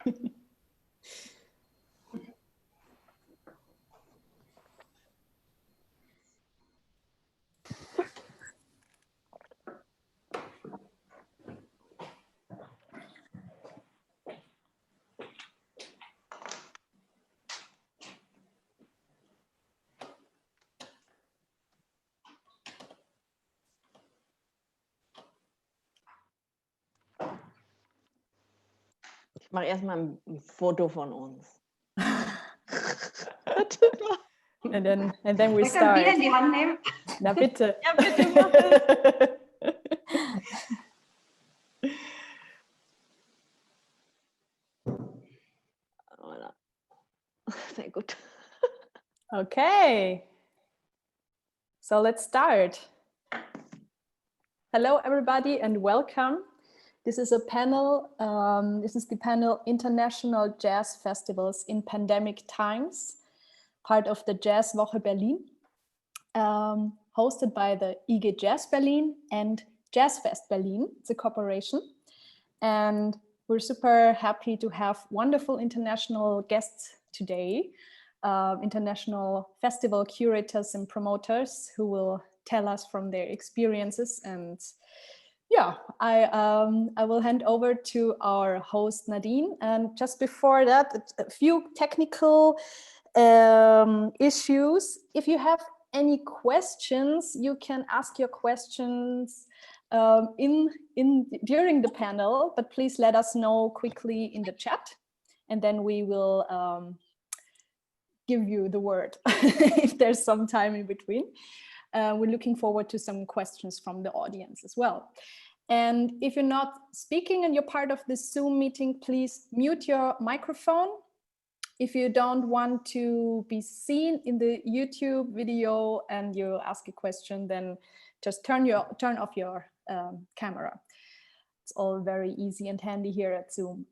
Ich mache erstmal ein Foto von uns. And then we start. Bier in die Hand nehmen? Na bitte. Ja, bitte mach es. Sehr gut. Okay. So let's start. Hello, everybody, and welcome. This is a panel. This is the panel International Jazz Festivals in Pandemic Times, part of the Jazzwoche Berlin, hosted by the IG Jazz Berlin and Jazzfest Berlin. It's a cooperation. And we're super happy to have wonderful international guests today, international festival curators and promoters who will tell us from their experiences. And yeah, I will hand over to our host Nadin. And just before that, a few technical issues. If you have any questions, you can ask your questions during the panel, but please let us know quickly in the chat, and then we will give you the word if there's some time in between. We're looking forward to some questions from the audience as well. And if you're not speaking and you're part of this Zoom meeting, please mute your microphone. If you don't want to be seen in the YouTube video and you ask a question, then just turn off your camera. It's all very easy and handy here at Zoom.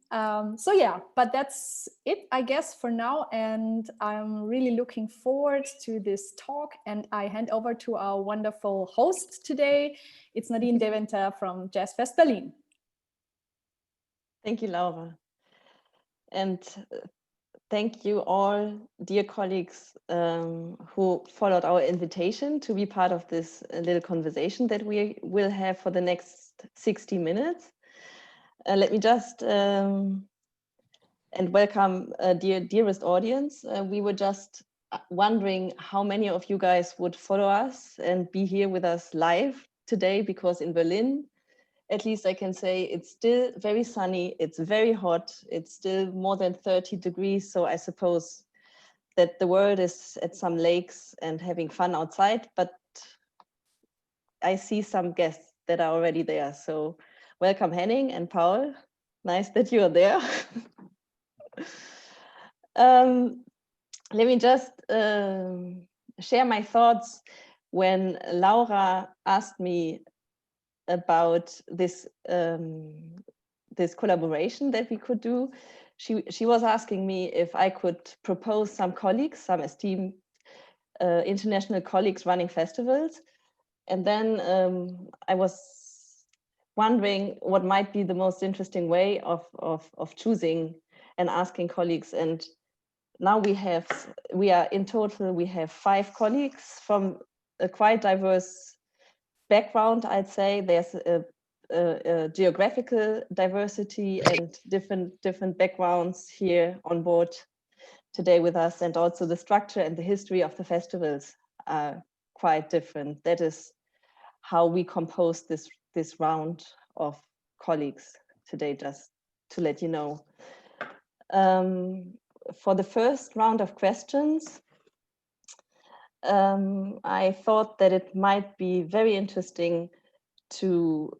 So yeah, but that's it, I guess, for now. And I'm really looking forward to this talk. And I hand over to our wonderful host today. It's Nadin Deventer from Jazzfest Berlin. Thank you, Laura. And thank you all, dear colleagues, who followed our invitation to be part of this little conversation that we will have for the next 60 minutes. Let me just and welcome dearest audience. We were just wondering how many of you guys would follow us and be here with us live today, because in Berlin, at least I can say, it's still very sunny, it's very hot, it's still more than 30 degrees. So I suppose that the world is at some lakes and having fun outside, but I see some guests that are already there. So welcome Henning and Paul, nice that you are there. Let me just share my thoughts when Laura asked me about this this collaboration that we could do. She was asking me if I could propose some colleagues, some esteemed international colleagues running festivals. And then I was wondering what might be the most interesting way of choosing and asking colleagues. And now we have 5 colleagues from a quite diverse background, I'd say. There's a geographical diversity and different backgrounds here on board today with us, and also the structure and the history of the festivals are quite different. That is how we compose this round of colleagues today, just to let you know. For the first round of questions, I thought that it might be very interesting to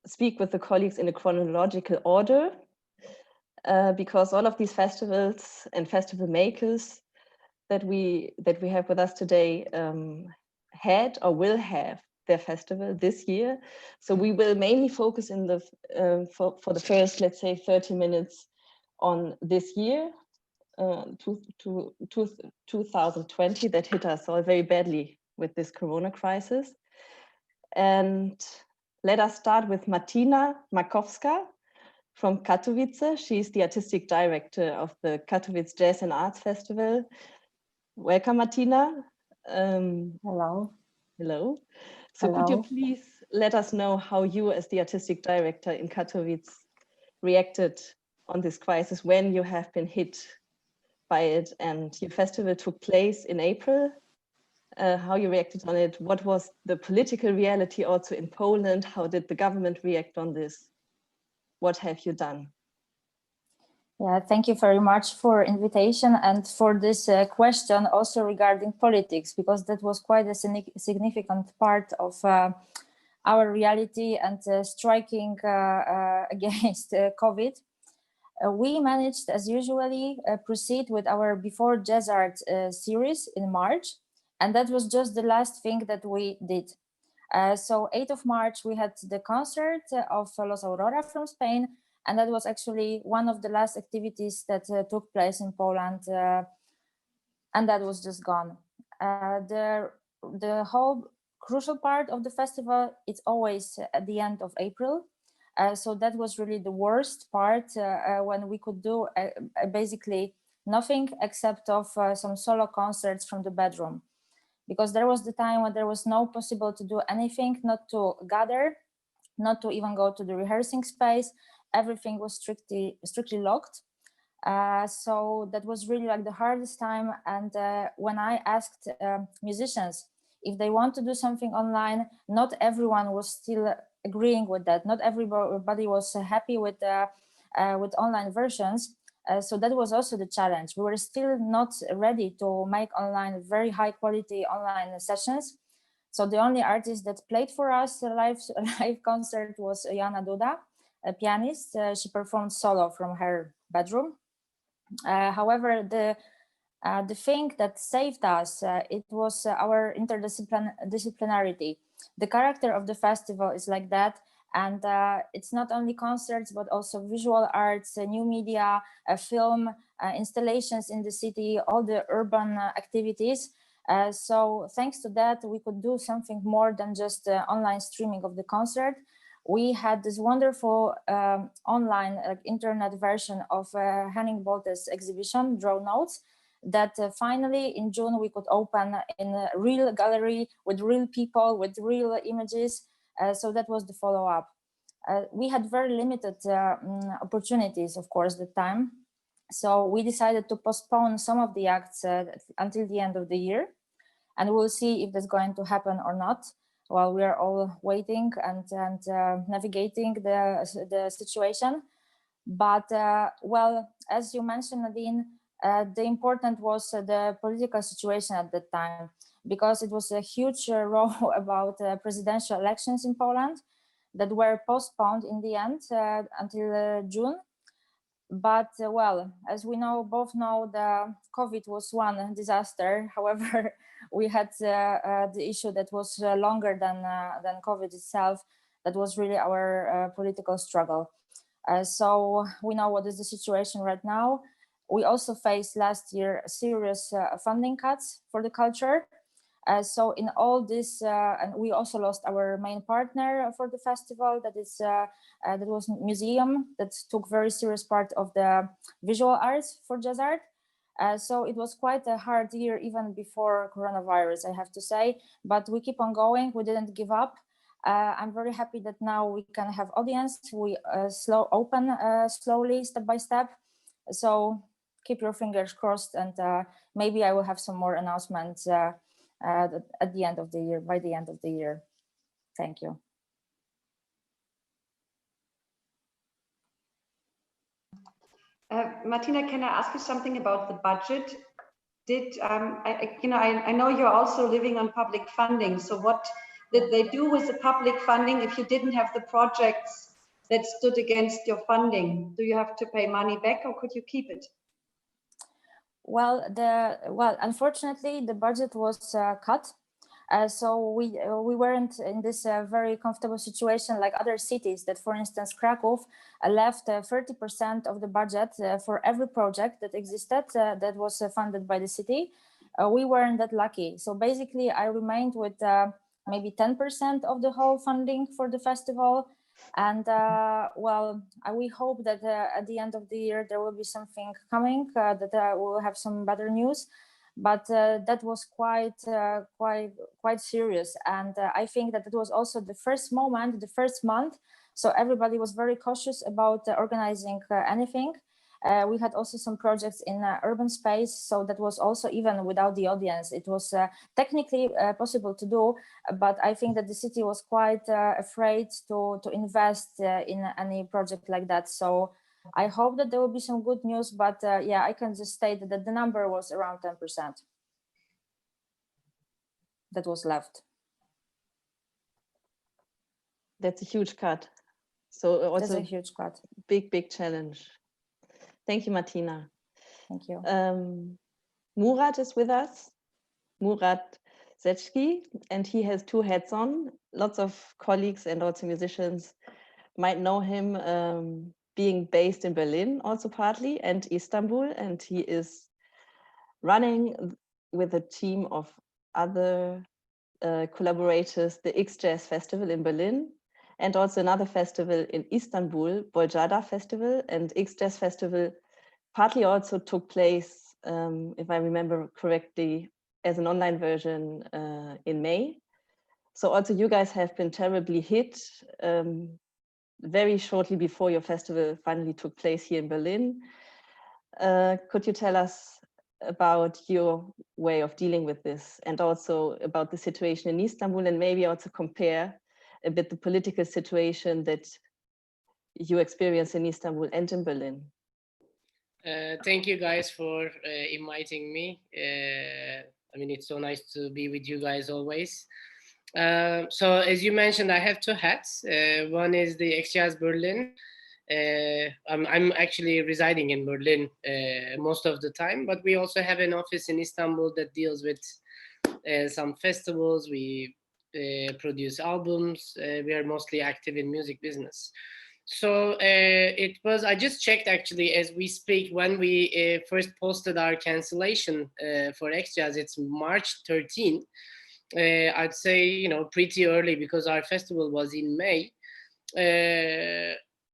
speak with the colleagues in a chronological order, because all of these festivals and festival makers that we have with us today had or will have their festival this year. So we will mainly focus in the for the first, let's say, 30 minutes on this year, 2020, that hit us all very badly with this corona crisis. And let us start with Martyna Markowska from Katowice. She's the artistic director of the Katowice Jazz and Arts Festival. Welcome, Martyna. Hello. Hello. So could you please let us know how you, as the artistic director in Katowice, reacted on this crisis when you have been hit by it, and your festival took place in April? How you reacted on it? What was the political reality also in Poland? How did the government react on this? What have you done? Yeah, thank you very much for invitation and for this question also regarding politics, because that was quite a significant part of our reality and striking against COVID. We managed, as usually, proceed with our Before JazzArt series in March, and that was just the last thing that we did. So 8th of March, we had the concert of Los Aurora from Spain, and that was actually one of the last activities that took place in Poland, and that was just gone. The whole crucial part of the festival is always at the end of April. So that was really the worst part when we could do basically nothing except of some solo concerts from the bedroom, because there was the time when there was no possible to do anything, not to gather, not to even go to the rehearsing space. Everything was strictly locked. So that was really like the hardest time. And when I asked musicians if they want to do something online, not everyone was still agreeing with that. Not everybody was happy with online versions. So that was also the challenge. We were still not ready to make online very high quality online sessions. So the only artist that played for us a live concert was Jana Duda, a pianist. She performed solo from her bedroom. However, the thing that saved us, it was our interdisciplinarity. The character of the festival is like that. And it's not only concerts, but also visual arts, new media, film, installations in the city, all the urban activities. So thanks to that, we could do something more than just online streaming of the concert. We had this wonderful online internet version of Henning Bolte's exhibition, Draw Notes, that finally in June we could open in a real gallery with real people, with real images. So that was the follow-up. We had very limited opportunities, of course, at the time. So we decided to postpone some of the acts until the end of the year. And we'll see if that's going to happen or not, while we are all waiting and navigating the situation. But, well, as you mentioned, Nadin, the important was the political situation at that time, because it was a huge row about presidential elections in Poland that were postponed in the end until June. But well, as we both know, the COVID was one disaster. However, we had the issue that was longer than COVID itself. That was really our political struggle. So we know what is the situation right now. We also faced last year serious funding cuts for the culture. So in all this, and we also lost our main partner for the festival, that was museum that took very serious part of the visual arts for JazzArt. So it was quite a hard year even before coronavirus, I have to say, but we keep on going. We didn't give up. I'm very happy that now we can have audience. We open slowly, step by step. So keep your fingers crossed, and maybe I will have some more announcements at the end of the year, by the end of the year. Thank you. Martyna, can I ask you something about the budget? I know you're also living on public funding. So what did they do with the public funding if you didn't have the projects that stood against your funding? Do you have to pay money back, or could you keep it? Well, unfortunately, the budget was cut. So we weren't in this very comfortable situation like other cities that, for instance, Krakow left 30% of the budget for every project that existed that was funded by the city. We weren't that lucky. So basically, I remained with maybe 10% of the whole funding for the festival. And well, we hope that at the end of the year there will be something coming, that we'll have some better news. But that was quite serious, and I think that it was also the first moment, the first month, so everybody was very cautious about organizing anything. We had also some projects in urban space, so that was also, even without the audience, it was technically possible to do, but I think that the city was quite afraid to invest in any project like that. So I hope that there will be some good news, but yeah, I can just state that the number was around 10% that was left. That's a huge cut. So also That's a huge cut. Big challenge. Thank you, Martyna. Thank you. Murat is with us, Murat Sezgi, and he has two hats on. Lots of colleagues and also musicians might know him, being based in Berlin also partly, and Istanbul, and he is running with a team of other collaborators the Jazz Festival in Berlin, and also another festival in Istanbul, Bolcada Festival, and Jazz Festival partly also took place, if I remember correctly, as an online version in May. So also you guys have been terribly hit very shortly before your festival finally took place here in Berlin. Could you tell us about your way of dealing with this, and also about the situation in Istanbul, and maybe also compare a bit the political situation that you experience in Istanbul and in Berlin? Thank you guys for inviting me. I mean, it's so nice to be with you guys always. So as you mentioned, I have two hats. One is the Jazz Berlin. I'm actually residing in Berlin most of the time, but we also have an office in Istanbul that deals with some festivals. We produce albums. We are mostly active in music business. So I just checked actually as we speak, when we first posted our cancellation for Jazz, it's March 13. I'd say, pretty early, because our festival was in May.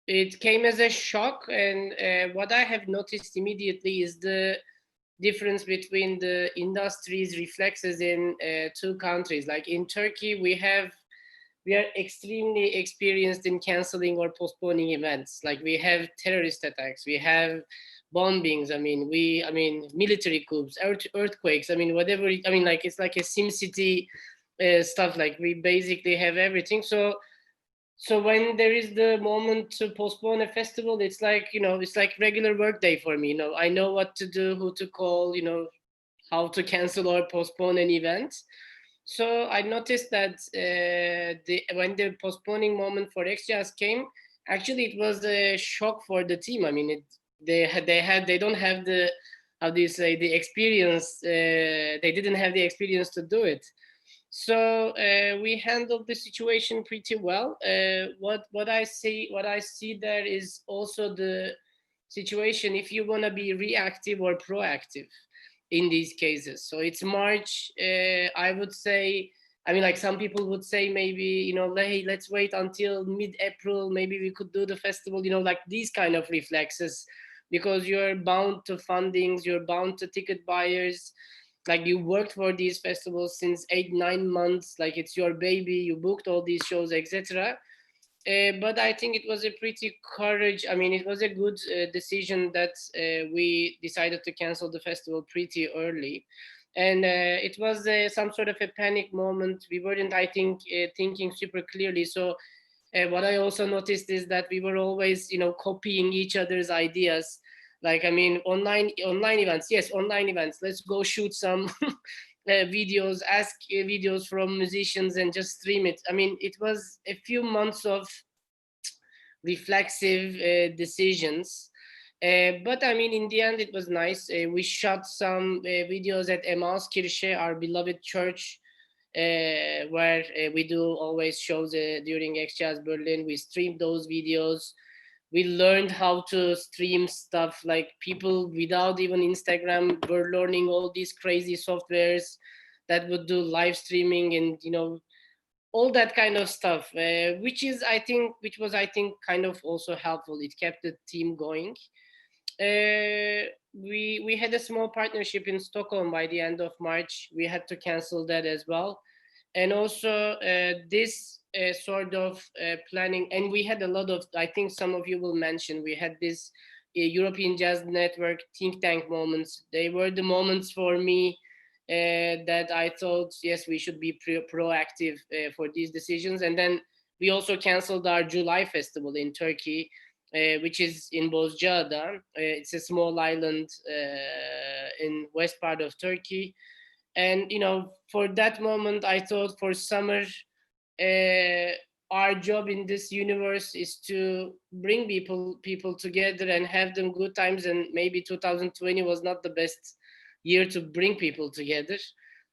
It came as a shock, and what I have noticed immediately is the difference between the industry's reflexes in two countries. Like in Turkey, we are extremely experienced in canceling or postponing events. Like we have terrorist attacks, we have bombings. I mean, military coups, earthquakes. I mean, whatever. I mean, like it's like a SimCity stuff. Like we basically have everything. So when there is the moment to postpone a festival, it's like, it's like regular work day for me. I know what to do, who to call, how to cancel or postpone an event. So I noticed that when the postponing moment for Jazz came, actually it was a shock for the team. I mean, they don't have the, how do you say, the experience. They didn't have the experience to do it. So we handled the situation pretty well. What I see there is also the situation if you want to be reactive or proactive in these cases. So it's March. I would say, I mean, like some people would say maybe, hey, let's wait until mid-April. Maybe we could do the festival, like these kind of reflexes, because you're bound to fundings, you're bound to ticket buyers. Like you worked for these festivals since 8-9 months, like it's your baby, you booked all these shows, etc. But I think it was a pretty courage. I mean, it was a good decision that we decided to cancel the festival pretty early. And it was some sort of a panic moment. We weren't, I think, thinking super clearly. So what I also noticed is that we were always, copying each other's ideas. Like, I mean, online events. Yes, online events. Let's go shoot some videos, ask videos from musicians and just stream it. I mean, it was a few months of reflexive decisions. But I mean, in the end, it was nice. We shot some videos at Emauskirche, our beloved church, where we do always shows during Jazz Berlin. We streamed those videos. We learned how to stream stuff. Like people without even Instagram were learning all these crazy softwares that would do live streaming. And all that kind of stuff, which was I think kind of also helpful. It kept the team going. We had a small partnership in Stockholm by the end of March. We had to cancel that as well, and also this sort of planning. And we had a lot of, I think some of you will mention, we had this European Jazz Network think tank moments. They were the moments for me that I thought, yes, we should be proactive for these decisions. And then we also canceled our July festival in Turkey, which is in Bozcaada. It's a small island in west part of Turkey. And, you know, for that moment, I thought for summer, our job in this universe is to bring people together and have them good times. And maybe 2020 was not the best year to bring people together.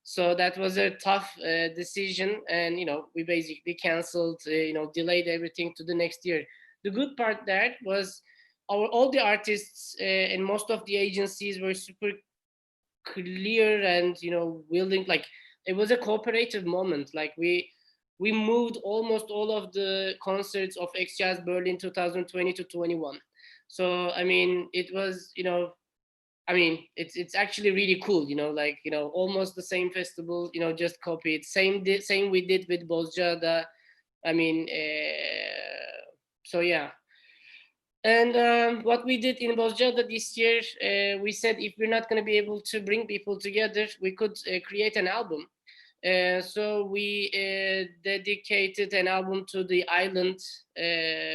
So that was a tough decision. And, you know, we basically canceled, you know, delayed everything to the next year. The good part there was all the artists and most of the agencies were super clear and, you know, willing. Like, it was a cooperative moment. Like we moved almost all of the concerts of Jazzfest Berlin 2020 to 21. So I mean, it was, you know, I mean, it's actually really cool, you know, like, you know, almost the same festival, you know, just copied. Same we did with Bozcaada. I mean, so yeah. And what we did in Bozcaada this year, we said if we're not going to be able to bring people together, we could create an album. So we dedicated an album to the island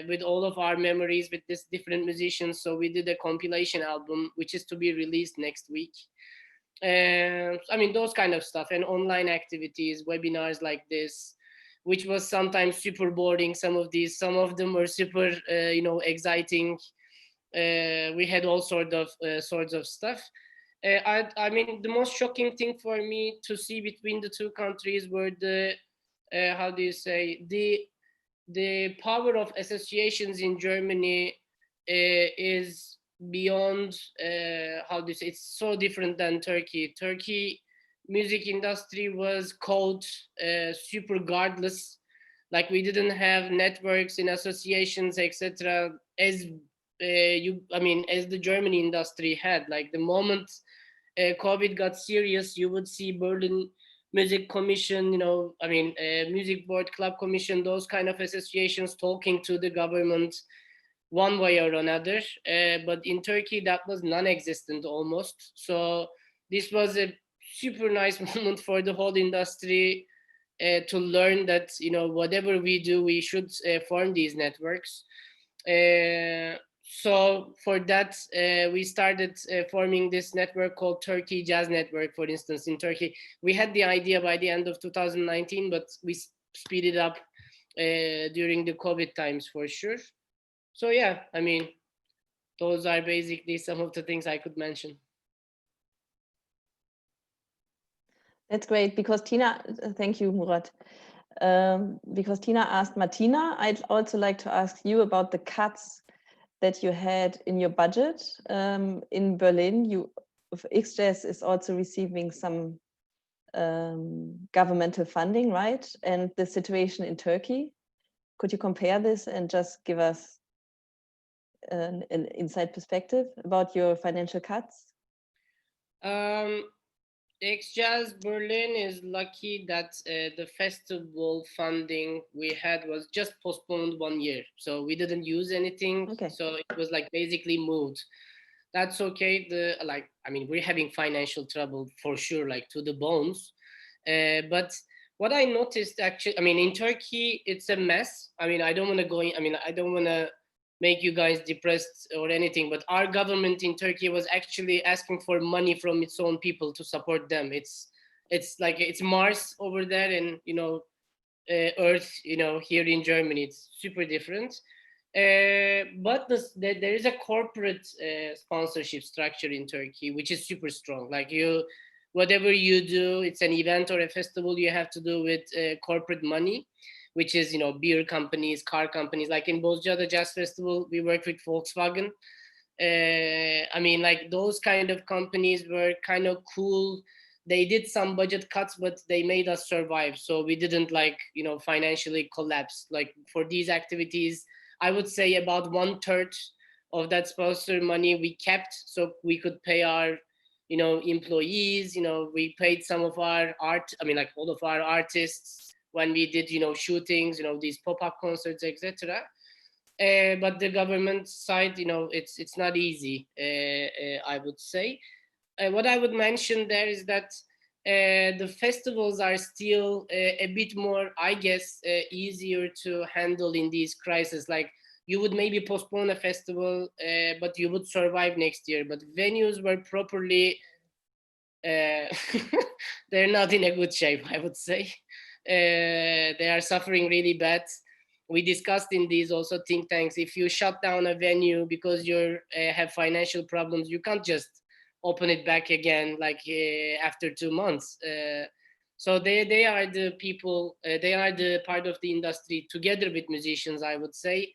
with all of our memories with these different musicians. So we did a compilation album, which is to be released next week. I mean, those kind of stuff, and online activities, webinars like this, which was sometimes super boring. Some of them were super, you know, exciting. We had all sorts of stuff. I mean, the most shocking thing for me to see between the two countries were the, how do you say, the power of associations in Germany is beyond, how do you say, it's so different than Turkey. Turkey music industry was called super guardless. Like, we didn't have networks in associations, etc. as as the German industry had. Like, the moment COVID got serious, you would see Berlin Music Commission, you know, Music Board, Club Commission, those kind of associations talking to the government one way or another. But in Turkey, that was non-existent almost. So this was a super nice moment for the whole industry to learn that, you know, whatever we do, we should form these networks. So for that, we started forming this network called Turkey Jazz Network, for instance, in Turkey. We had the idea by the end of 2019, but we speeded up during the COVID times for sure. So yeah, I mean, those are basically some of the things I could mention. That's great, because Tina, thank you, Murat. Because Tina asked Martyna, I'd also like to ask you about the cuts that you had in your budget. In Berlin, XJazz is also receiving some governmental funding, right? And the situation in Turkey. Could you compare this and just give us an inside perspective about your financial cuts? XJazz Berlin is lucky that the festival funding we had was just postponed 1 year. So we didn't use anything. Okay. So it was like basically moved. That's okay. We're having financial trouble for sure, like to the bones. But what I noticed actually, in Turkey, it's a mess. I don't want to go in, I don't want to make you guys depressed or anything, but our government in Turkey was actually asking for money from its own people to support them. It's like, it's Mars over there, and, you know, Earth, you know, here in Germany, it's super different. But there is a corporate sponsorship structure in Turkey, which is super strong. Like, whatever you do, it's an event or a festival, you have to do with corporate money, which is, you know, beer companies, car companies. Like in Bozcaada Jazz Festival, we worked with Volkswagen. Like, those kind of companies were kind of cool they did some budget cuts, but they made us survive. So we didn't like, financially collapse. Like for these activities, I would say about 1/3 of that sponsor money we kept, so we could pay our, employees. We paid some of our like all of our artists when we did, shootings, these pop-up concerts, etc. But the government side, it's not easy, I would say. What I would mention there is that the festivals are still a bit more, I guess, easier to handle in these crises. Like you would maybe postpone a festival, but you would survive next year. But venues were properly, they're not in a good shape, I would say. They are suffering really bad. We discussed in these also think tanks, if you shut down a venue because you have financial problems, you can't just open it back again like after 2 months. So they are the people, they are the part of the industry together with musicians, I would say,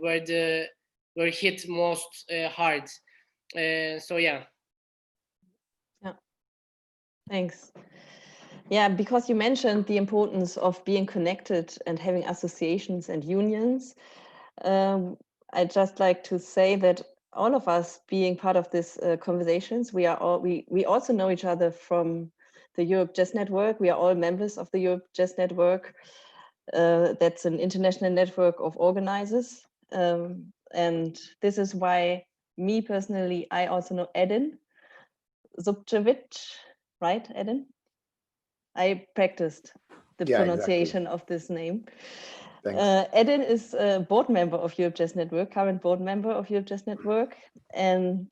were hit most hard. So yeah. Yeah, thanks. Yeah, because you mentioned the importance of being connected and having associations and unions. I'd just like to say that all of us being part of this conversations, we also know each other from the Europe Jazz Network. We are all members of the Europe Jazz Network. That's an international network of organizers. And this is why me personally, I also know Edin Zubkevic, right, Edin? I practiced the pronunciation of this name. Edin is a board member of Europe Jazz Network, current board member of Europe Jazz Network, and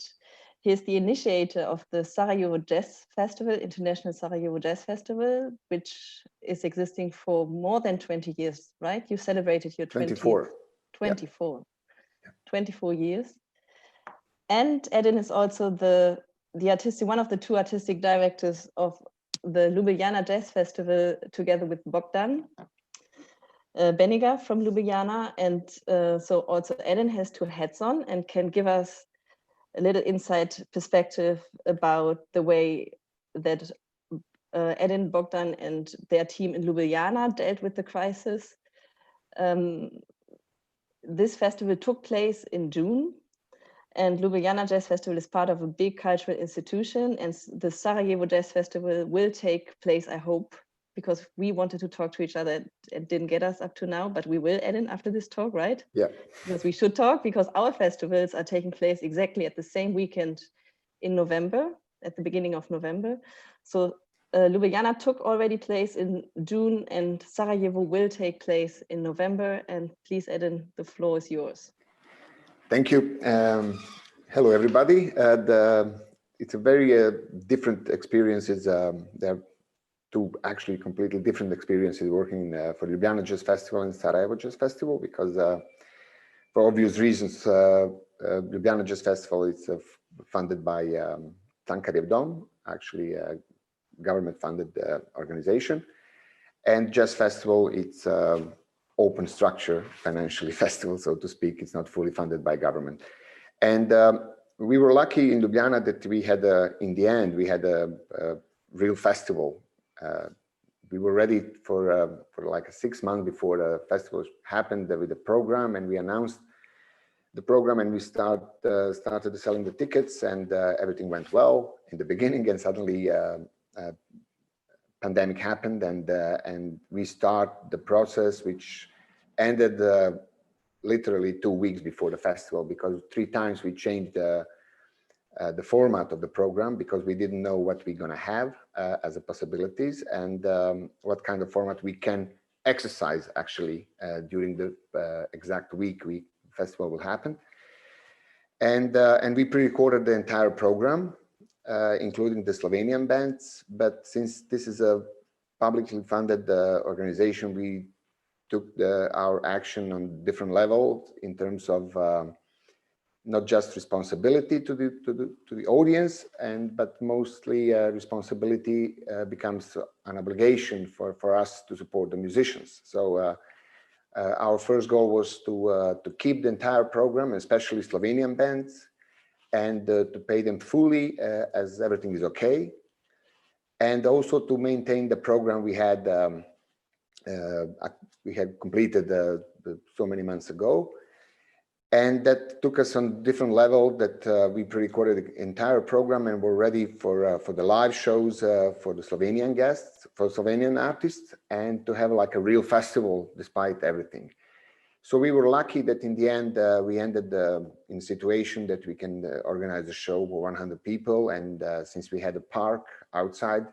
he is the initiator of the Sarajevo Jazz Festival, International Sarajevo Jazz Festival, which is existing for more than 20 years, right? You celebrated your 24 years. And Edin is also the artistic, one of the 2 artistic directors of the Ljubljana Jazz Festival, together with Bogdan Beniga from Ljubljana. And so also Edin has 2 hats on and can give us a little insight perspective about the way that Edin, Bogdan and their team in Ljubljana dealt with the crisis. This festival took place in June, and Ljubljana Jazz Festival is part of a big cultural institution, and the Sarajevo Jazz Festival will take place, I hope, because we wanted to talk to each other and didn't get us up to now, but we will, Edin, after this talk, right? Yeah. Because we should talk, because our festivals are taking place exactly at the same weekend in November, at the beginning of November. So Ljubljana took already place in June, and Sarajevo will take place in November. And please, Edin, the floor is yours. Thank you. Hello, everybody. It's a very different experiences. There are 2 actually completely different experiences working for Ljubljana Jazz Festival and Sarajevo Jazz Festival, because for obvious reasons, Ljubljana Jazz Festival is funded by Cankarjev Dom, actually a government-funded organization, and Jazz Festival, it's open structure financially festival, so to speak. It's not fully funded by government. And we were lucky in Ljubljana that we had in the end we had a real festival. We were ready for like 6 months before the festival happened with the program, and we announced the program, and we started selling the tickets, and everything went well in the beginning, and suddenly pandemic happened, and we start the process, which ended literally 2 weeks before the festival, because 3 times we changed the format of the program, because we didn't know what we're going to have as a possibilities, and what kind of format we can exercise actually during the exact week festival will happen. And we pre-recorded the entire program, including the Slovenian bands. But since this is a publicly funded organization, we took our action on different levels in terms of not just responsibility to the audience, but mostly responsibility becomes an obligation for us to support the musicians. So our first goal was to keep the entire program, especially Slovenian bands, and to pay them fully as everything is okay. And also to maintain the program we had completed so many months ago. And that took us on different level that we pre-recorded the entire program and were ready for the live shows for the Slovenian guests, for Slovenian artists, and to have like a real festival despite everything. So we were lucky that in the end, we ended in a situation that we can organize a show for 100 people. And since we had a park outside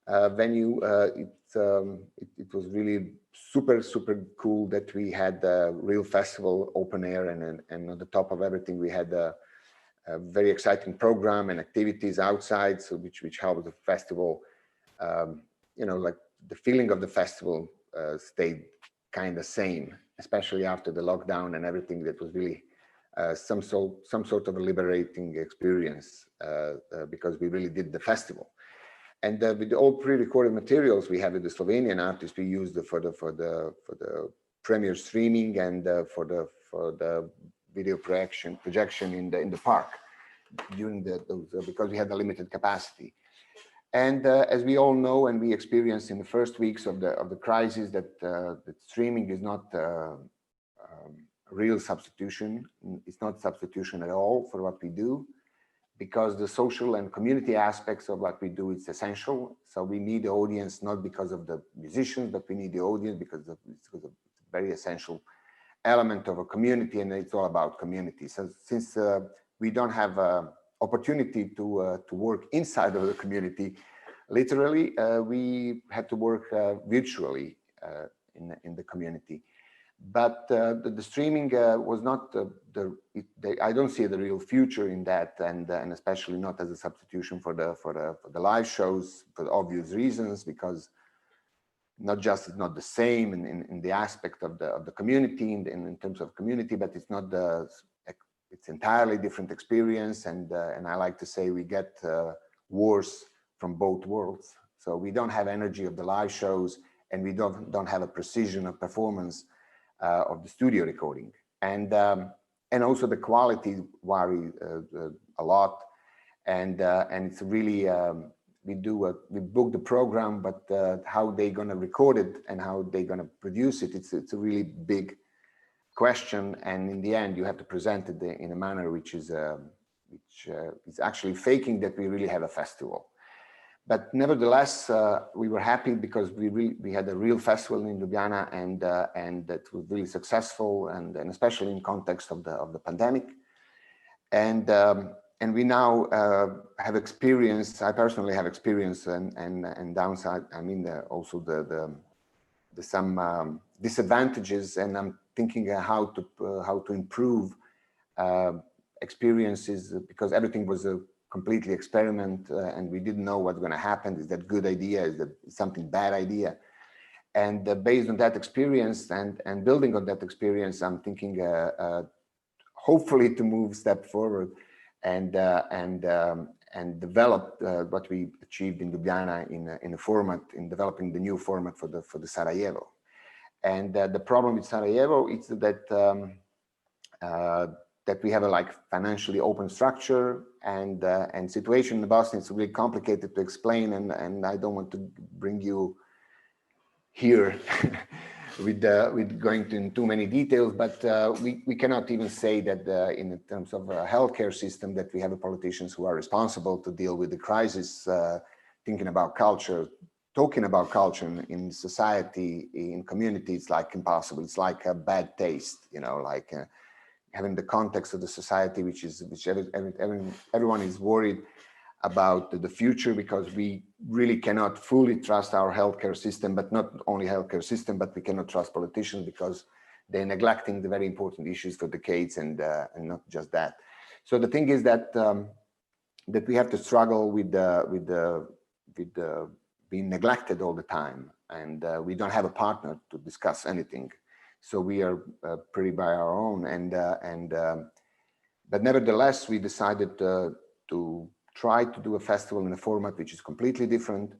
venue, it was really super cool that we had a real festival open air, and on the top of everything we had a very exciting program and activities outside, so which helped the festival, you know, like the feeling of the festival stayed kind of same, especially after the lockdown and everything. That was really some sort of a liberating experience because we really did the festival. And with all pre-recorded materials we have with the Slovenian artists, we used for the premiere streaming and for the video projection in the park during because we had a limited capacity. And as we all know, and we experienced in the first weeks of the crisis, that streaming is not a real substitution. It's not substitution at all for what we do, because the social and community aspects of what we do is essential. So we need the audience, not because of the musicians, but we need the audience because it's a very essential element of a community, and it's all about community. So since we don't have opportunity to work inside of the community, literally, we had to work virtually in the community. But the streaming was not I don't see the real future in that, and especially not as a substitution for the live shows, for obvious reasons, because not just it's not the same in the aspect of the community in terms of community, but it's not it's entirely different experience, and I like to say we get worse from both worlds. So we don't have energy of the live shows, and we don't have a precision of performance of the studio recording, and also the quality vary a lot, and it's really we book the program, but how they gonna record it and how they gonna produce it, it's a really big question, and in the end you have to present it in a manner which is actually faking that we really have a festival. But nevertheless, we were happy because we had a real festival in Ljubljana, and that was really successful, and especially in context of the pandemic. And we now have experience. I personally have experience and downside. I mean, also the some disadvantages, and I'm thinking how to improve experiences, because everything was a completely experiment, and we didn't know what's going to happen. Is that good idea? Is that something bad idea? And based on that experience and building on that experience, I'm thinking hopefully to move a step forward and develop what we achieved in Ljubljana in a format, in developing the new format for the Sarajevo. And the problem with Sarajevo is that that we have a like financially open structure, and situation in Boston is really complicated to explain, and I don't want to bring you here with going into too many details, but we cannot even say that in terms of a healthcare system that we have politicians who are responsible to deal with the crisis, thinking about culture, talking about culture in society, in community, it's like impossible. It's like a bad taste, you know, like having the context of the society, which everyone is worried about the future, because we really cannot fully trust our healthcare system, but not only healthcare system, but we cannot trust politicians because they're neglecting the very important issues for decades, and not just that. So the thing is that that we have to struggle with being neglected all the time, and we don't have a partner to discuss anything. So we are pretty by our own, but nevertheless, we decided to try to do a festival in a format which is completely different.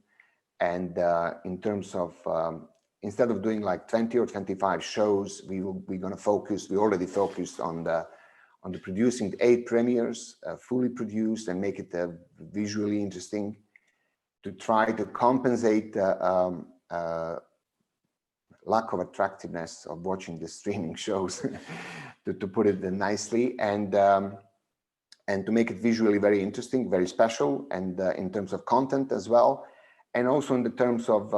And in terms of, instead of doing like 20 or 25 shows, we're going to focus, we already focused on the producing 8 premieres, fully produced, and make it visually interesting, try to compensate lack of attractiveness of watching the streaming shows, to put it nicely, and to make it visually very interesting, very special, and in terms of content as well. And also in the terms of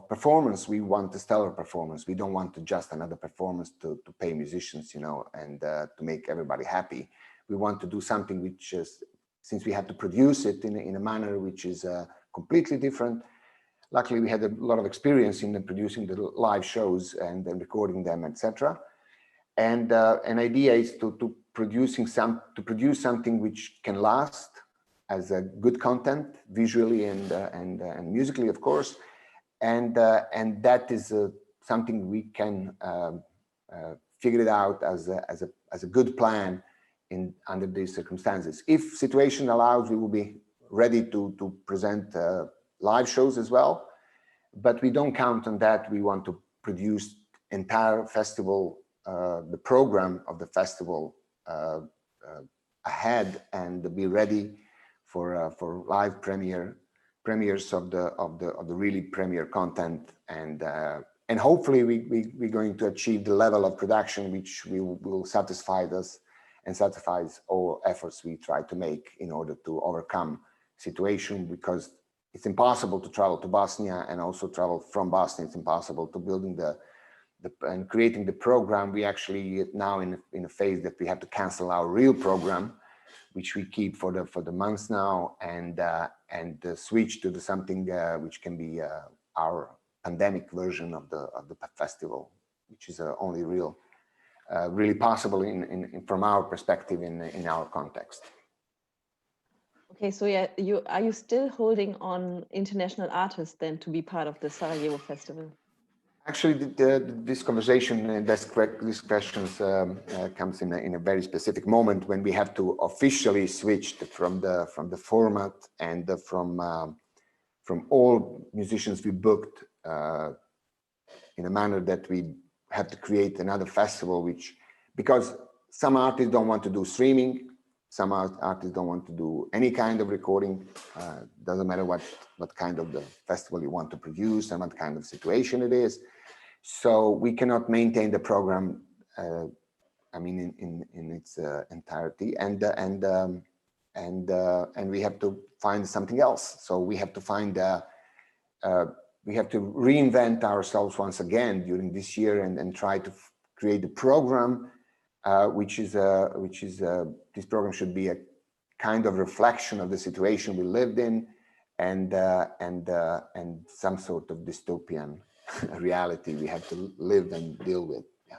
performance, we want a stellar performance. We don't want just another performance to pay musicians, you know, and to make everybody happy. We want to do something which is, since we have to produce it in a manner which is completely different. Luckily, we had a lot of experience in producing the live shows and then recording them, etc. And an idea is to produce something which can last as a good content visually and musically, of course, and that is something we can figure it out as a good plan under these circumstances. If situation allows, we will be ready to present live shows as well, but we don't count on that. We want to produce entire festival, the program of the festival ahead, and be ready for live premieres of the really premiere content, and hopefully we're going to achieve the level of production which will satisfy us and satisfies all efforts we try to make in order to overcome situation, because it's impossible to travel to Bosnia, and also travel from Bosnia. It's impossible to building and creating the program. We actually now in a phase that we have to cancel our real program, which we keep for the months now, and switch to something which can be our pandemic version of the festival, which is only really possible from our perspective in our context. Okay, so yeah, are you still holding on international artists then to be part of the Sarajevo Festival? Actually, this conversation and these questions comes in a very specific moment when we have to officially switch from the format and from all musicians we booked in a manner that we have to create another festival, because some artists don't want to do streaming, some artists don't want to do any kind of recording. Doesn't matter what kind of the festival you want to produce and what kind of situation it is. So we cannot maintain the program, I mean, in its entirety, and we have to find something else. So we have to find we have to reinvent ourselves once again during this year, and try to create a program this program should be a kind of reflection of the situation we lived in, and some sort of dystopian reality we have to live and deal with. Yeah.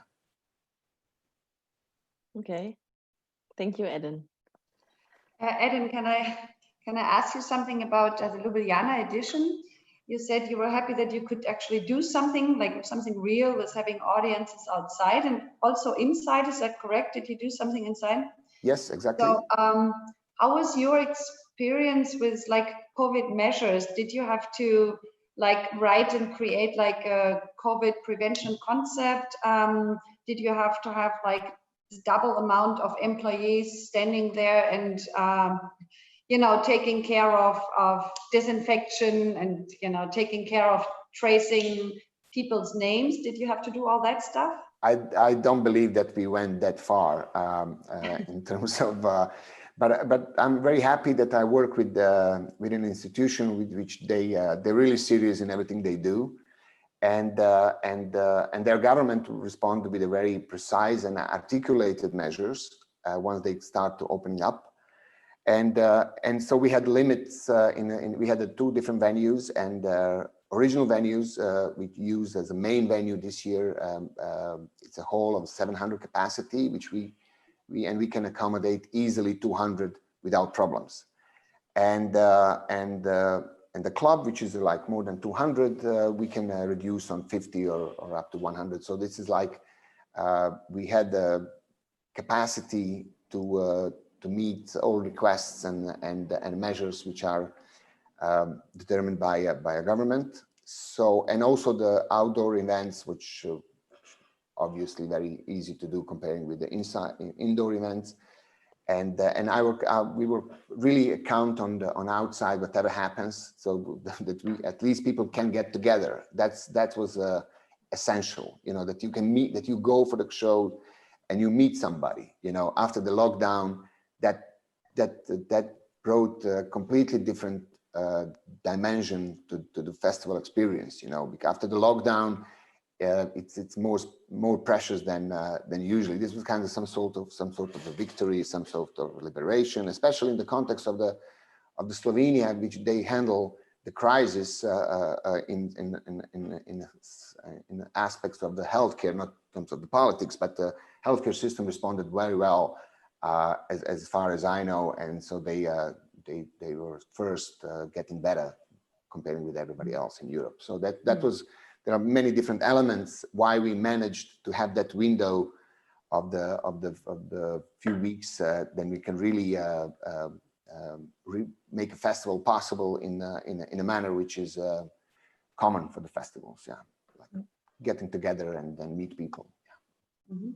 Okay, thank you, Edin. Edin, can I ask you something about the Ljubljana edition? You said you were happy that you could actually do something, like something real, with having audiences outside and also inside. Is that correct? Did you do something inside? Yes, exactly. So how was your experience with like COVID measures? Did you have to like write and create like a COVID prevention concept? Did you have to have like double amount of employees standing there and you know, taking care of disinfection, and you know, taking care of tracing people's names? Did you have to do all that stuff? I don't believe that we went that far in terms of, but I'm very happy that I work with an institution with which they're really serious in everything they do, and their government responded with a very precise and articulated measures once they start to open up. And so we had limits we had the two different venues, and original venues we used as a main venue this year. It's a hall of 700 capacity, which we can accommodate easily 200 without problems. And the club, which is like more than 200, we can reduce on 50 or up to 100. So this is like we had the capacity to meet all requests and measures which are determined by a government. So, and also the outdoor events, which obviously very easy to do comparing with the indoor events. And we were really count on outside whatever happens, so that we at least people can get together. That was essential, you know, that you can meet, that you go for the show and you meet somebody, you know. After the lockdown, that brought a completely different dimension to the festival experience, you know. Because after the lockdown, it's more precious than usually. This was kind of some sort of a victory, some sort of liberation, especially in the context of the Slovenia, which they handle the crisis in aspects of the healthcare, not in terms of the politics, but the healthcare system responded very well, as far as I know, and so they were first getting better comparing with everybody else in Europe. So that was. There are many different elements why we managed to have that window of the few weeks. Then we can really make a festival possible in a manner which is common for the festivals. Yeah, like getting together and then meet people. Yeah. Mm-hmm.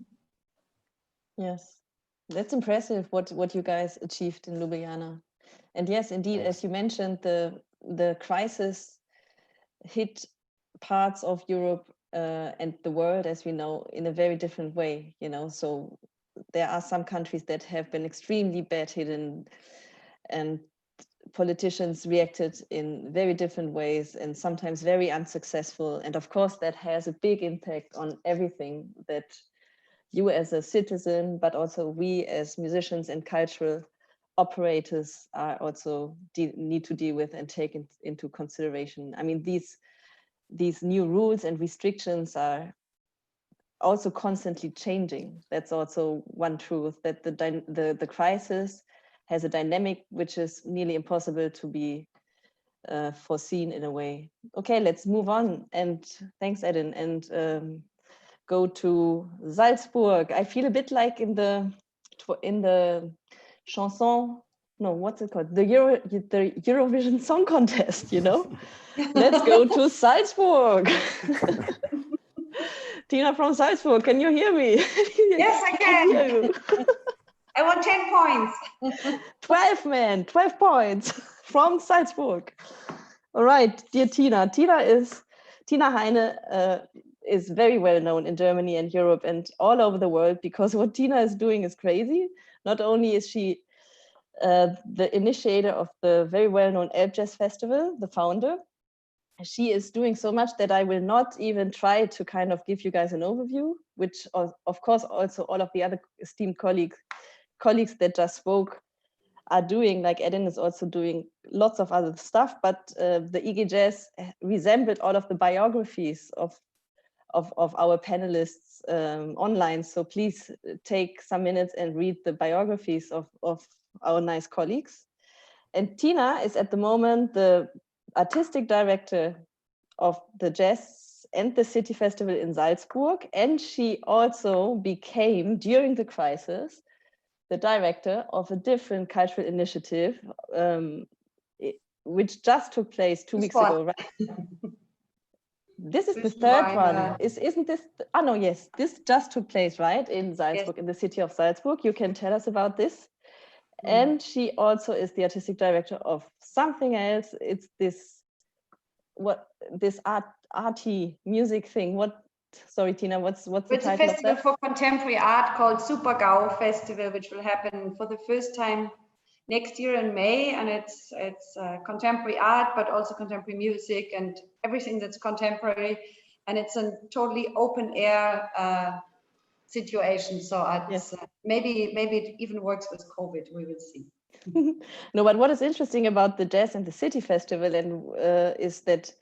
Yes, that's impressive. What you guys achieved in Ljubljana, and yes, indeed, as you mentioned, the crisis hit parts of Europe and the world, as we know, in a very different way, you know. So there are some countries that have been extremely bad hit, and politicians reacted in very different ways and sometimes very unsuccessful. And of course, that has a big impact on everything that you as a citizen, but also we as musicians and cultural operators are also need to deal with and take into consideration. I mean, these new rules and restrictions are also constantly changing. That's also one truth, that the crisis has a dynamic which is nearly impossible to be foreseen in a way. Okay, let's move on. And thanks, Edin. And go to Salzburg. I feel a bit like in the chanson. No, what's it called? The Eurovision Song Contest, you know? Let's go to Salzburg. Tina from Salzburg, can you hear me? Yes, I can. Hear you. I want 10 points. 12 points from Salzburg. All right, dear Tina. Tina Heine is very well known in Germany and Europe and all over the world, because what Tina is doing is crazy. Not only is she the initiator of the very well-known Elb Jazz Festival, the founder, she is doing so much that I will not even try to kind of give you guys an overview, which of course also all of the other esteemed colleagues that just spoke are doing, like Edin is also doing lots of other stuff, but the IG Jazz resembled all of the biographies of our panelists online. So please take some minutes and read the biographies of our nice colleagues. And Tina is at the moment the artistic director of the Jazz and the City Festival in Salzburg. And she also became, during the crisis, the director of a different cultural initiative, which just took place 2 weeks ago, right? This is the third one. Isn't this? Oh no, yes, this just took place, right, in Salzburg, yes, in the city of Salzburg. You can tell us about this. And she also is the artistic director of something else. It's this arty music thing. Sorry, Tina, what's the title of that? It's a festival for contemporary art called Supergau Festival, which will happen for the first time next year in May, and it's contemporary art, but also contemporary music and everything that's contemporary, and it's a totally open air situation. So it's, yes, maybe it even works with COVID. We will see. No, but what is interesting about the Jazz and the City Festival is that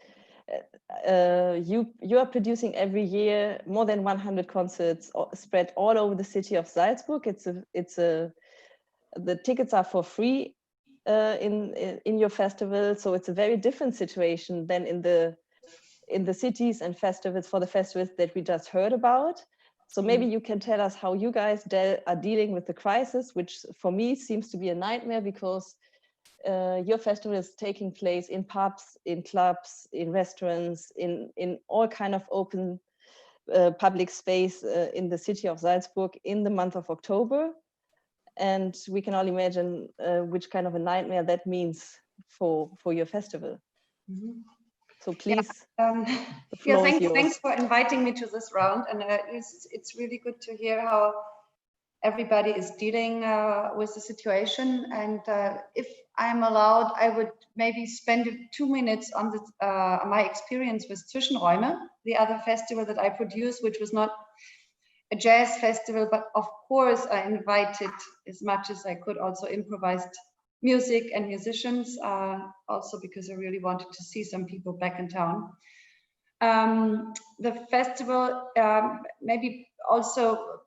you are producing every year more than 100 concerts spread all over the city of Salzburg. The tickets are for free in your festival, so it's a very different situation than in the cities and festivals, for the festivals that we just heard about. So maybe you can tell us how you guys are dealing with the crisis, which for me seems to be a nightmare, because your festival is taking place in pubs, in clubs, in restaurants, in all kind of open public space in the city of Salzburg in the month of October. and we can all imagine which kind of a nightmare that means for your festival. Mm-hmm. So please, the floor is yours. Thanks for inviting me to this round, and it's really good to hear how everybody is dealing with the situation. And if I'm allowed, I would maybe spend 2 minutes on this, my experience with Zwischenräume, the other festival that I produced, which was not a jazz festival, but of course I invited as much as I could, also improvised music and musicians, also because I really wanted to see some people back in town. The festival maybe also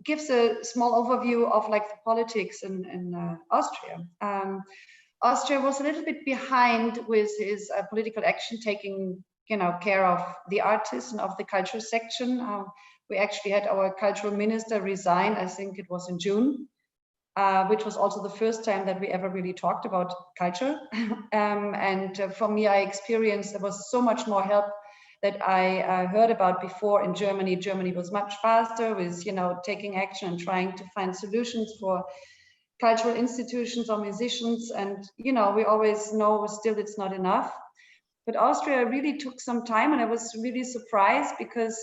gives a small overview of like the politics in Austria. Austria was a little bit behind with his political action, taking care of the artists and of the culture section. We actually had our cultural minister resign, I think it was in June, which was also the first time that we ever really talked about culture. And for me, I experienced there was so much more help that I heard about before in Germany. Germany was much faster with, taking action and trying to find solutions for cultural institutions or musicians. And, we always know still it's not enough. But Austria really took some time, and I was really surprised because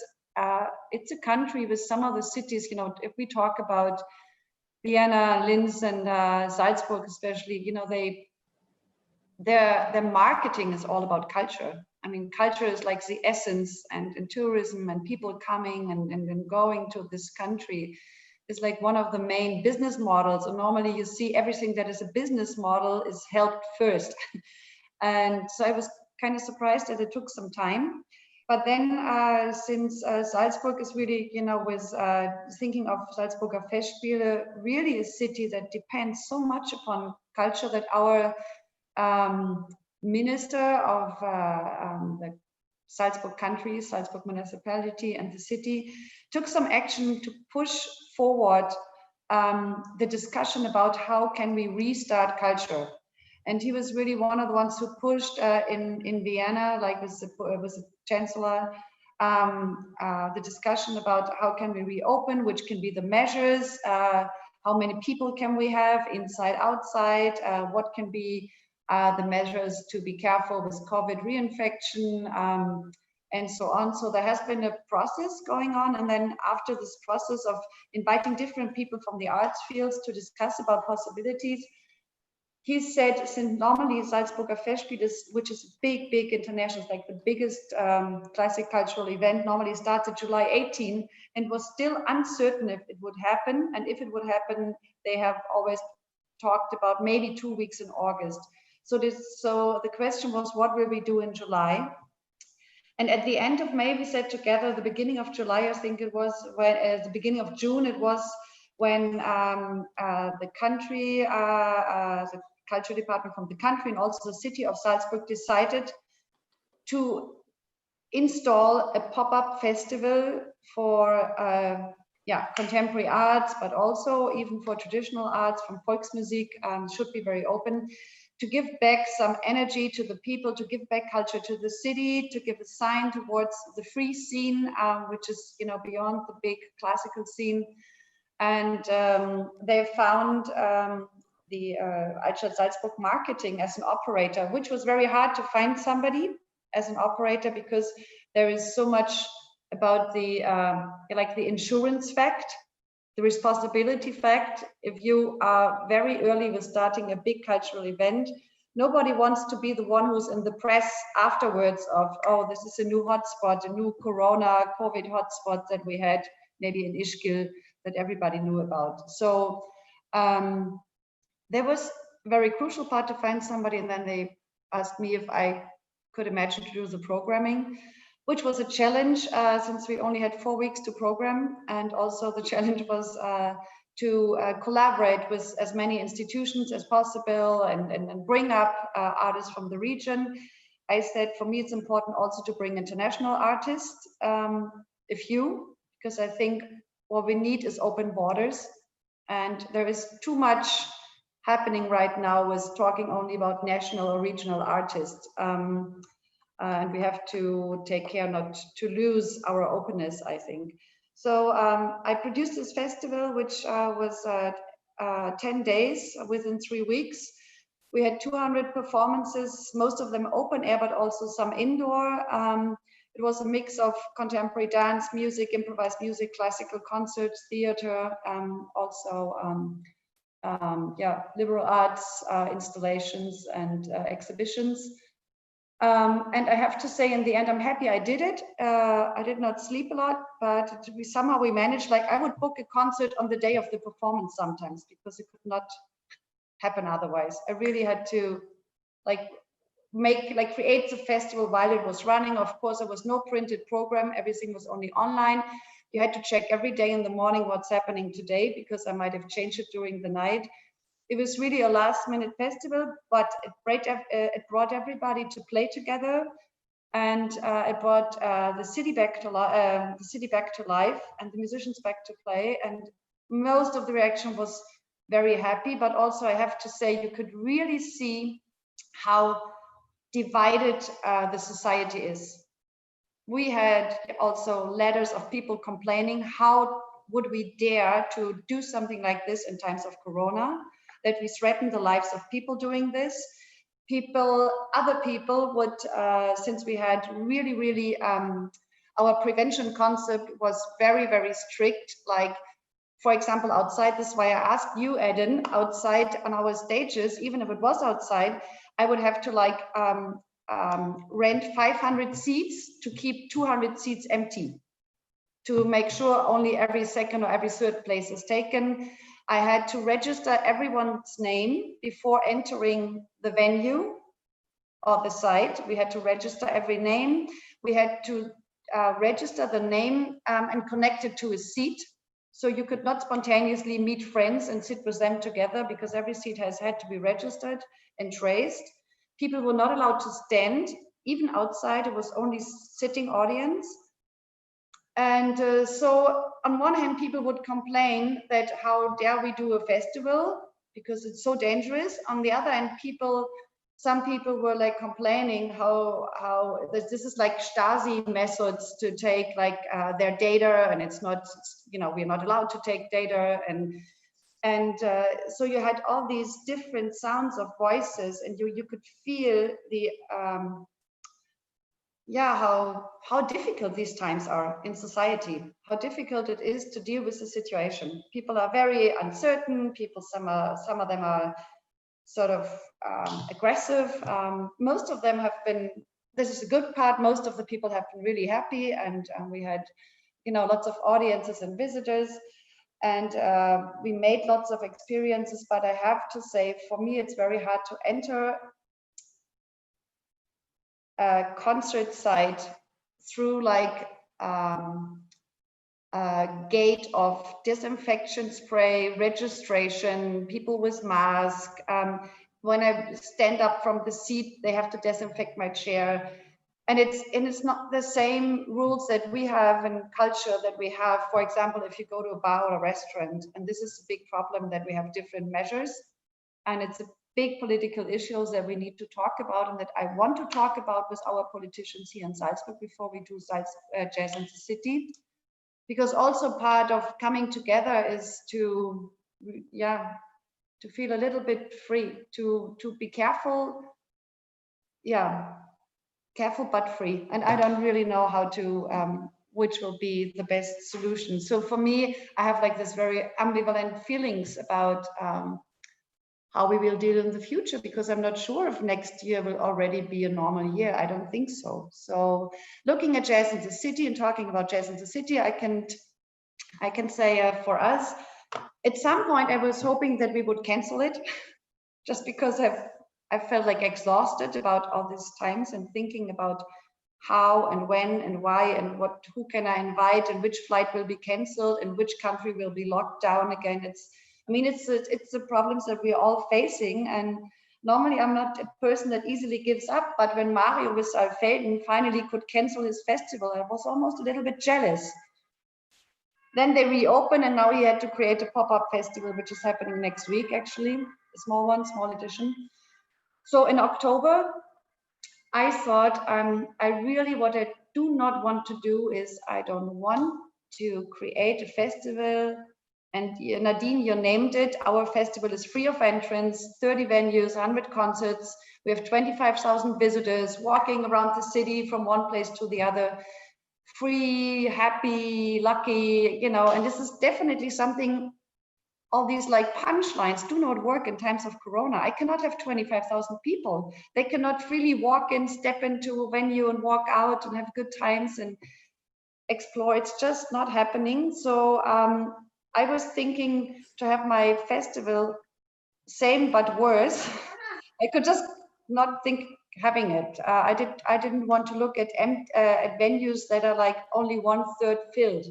it's a country with some of the cities, if we talk about Vienna, Linz, and Salzburg especially, their marketing is all about culture. I mean, culture is like the essence, and tourism and people coming and going to this country is like one of the main business models. And normally you see everything that is a business model is helped first. And so I was kind of surprised that it took some time. But then since Salzburg is really, with thinking of Salzburger Festspiele, really a city that depends so much upon culture, that our minister of the Salzburg country, Salzburg municipality and the city took some action to push forward the discussion about how can we restart culture. And he was really one of the ones who pushed in Vienna, like with the chancellor, the discussion about how can we reopen, which can be the measures, how many people can we have inside, outside, what can be the measures to be careful with COVID reinfection, and so on. So there has been a process going on. And then after this process of inviting different people from the arts fields to discuss about possibilities, he said, since normally Salzburger Festspiele, which is a big international, like the biggest classic cultural event, normally starts at July 18 and was still uncertain if it would happen. And if it would happen, they have always talked about maybe 2 weeks in August. So the question was, what will we do in July? And at the end of May, we said together, the beginning of July, I think it was, when at the beginning of June, it was when the country, the culture department from the country and also the city of Salzburg decided to install a pop-up festival for contemporary arts, but also even for traditional arts, from Volksmusik, should be very open, to give back some energy to the people, to give back culture to the city, to give a sign towards the free scene, which is beyond the big classical scene. And they found the Altstadt Salzburg marketing as an operator, which was very hard to find somebody as an operator, because there is so much about the like the insurance fact, the responsibility fact. If you are very early with starting a big cultural event, nobody wants to be the one who's in the press afterwards of, oh, this is a new hotspot, a new Corona, COVID hotspot that we had maybe in Ischgl that everybody knew about. So there was a very crucial part to find somebody, and then they asked me if I could imagine to do the programming, which was a challenge since we only had 4 weeks to program. And also the challenge was to collaborate with as many institutions as possible and bring up artists from the region. I said, for me, it's important also to bring international artists, a few, because I think what we need is open borders. And there is too much happening right now with talking only about national or regional artists. And we have to take care not to lose our openness, I think. So I produced this festival, which was 10 days within 3 weeks. We had 200 performances, most of them open air, but also some indoor. It was a mix of contemporary dance, music, improvised music, classical concerts, theater, liberal arts installations and exhibitions. And I have to say, in the end, I'm happy I did it. I did not sleep a lot, but somehow we managed. Like, I would book a concert on the day of the performance sometimes because it could not happen otherwise. I really had to create the festival while it was running. Of course, there was no printed program. Everything was only online. You had to check every day in the morning what's happening today, because I might have changed it during the night. It was really a last-minute festival, but it brought everybody to play together, and it brought the city back to life, and the musicians back to play. And most of the reaction was very happy, but also I have to say, you could really see how divided the society is. We had also letters of people complaining, how would we dare to do something like this in times of Corona, that we threaten the lives of people doing this. Other people would, since we had really, our prevention concept was very, very strict. Like, for example, outside, this is why I asked you, Edin, outside on our stages, even if it was outside, I would have to rent 500 seats to keep 200 seats empty, to make sure only every second or every third place is taken. I had to register everyone's name before entering the venue or the site. We had to register every name. We had to register the name and connect it to a seat. So you could not spontaneously meet friends and sit with them together, because every seat has had to be registered and traced. People were not allowed to stand, even outside. It was only sitting audience. And so on one hand, people would complain that how dare we do a festival because it's so dangerous. On the other hand, some people were like complaining how this is like Stasi methods to take their data, and it's not, we're not allowed to take data. And so you had all these different sounds of voices, and you could feel the how difficult these times are in society, how difficult it is to deal with the situation. People are very uncertain. Some of them are sort of aggressive. Most of them have been, this is a good part, most of the people have been really happy, and we had, lots of audiences and visitors, and we made lots of experiences. But I have to say, for me, it's very hard to enter a concert site through a gate of disinfection spray, registration, people with masks. When I stand up from the seat, they have to disinfect my chair. And it's not the same rules that we have and culture that we have. For example, if you go to a bar or a restaurant, and this is a big problem, that we have different measures, and it's a big political issues that we need to talk about, and that I want to talk about with our politicians here in Salzburg before we do Jazz in the City. Because also part of coming together is to feel a little bit free, to be careful, careful but free. And I don't really know how to, which will be the best solution. So for me, I have this very ambivalent feelings about how we will deal in the future, because I'm not sure if next year will already be a normal year. I don't think so. So looking at Jazz in the City and talking about Jazz in the City, I can say for us, at some point I was hoping that we would cancel it, just because I felt exhausted about all these times and thinking about how and when and why and who can I invite and which flight will be canceled and which country will be locked down again. It's the problems that we're all facing, and normally I'm not a person that easily gives up, but when Mario with Alfelden finally could cancel his festival, I was almost a little bit jealous. Then they reopened, and now he had to create a pop-up festival, which is happening next week, actually, a small edition. So in October, I thought, what I do not want to do is, I don't want to create a festival. And Nadine, you named it. Our festival is free of entrance, 30 venues, 100 concerts. We have 25,000 visitors walking around the city from one place to the other. Free, happy, lucky, you know, and this is definitely something, all these like punchlines do not work in times of Corona. I cannot have 25,000 people. They cannot freely walk in, step into a venue and walk out and have good times and explore. It's just not happening. So I was thinking to have my festival same but worse. I could just not think having it. I didn't want to look at venues that are like only 1/3 filled.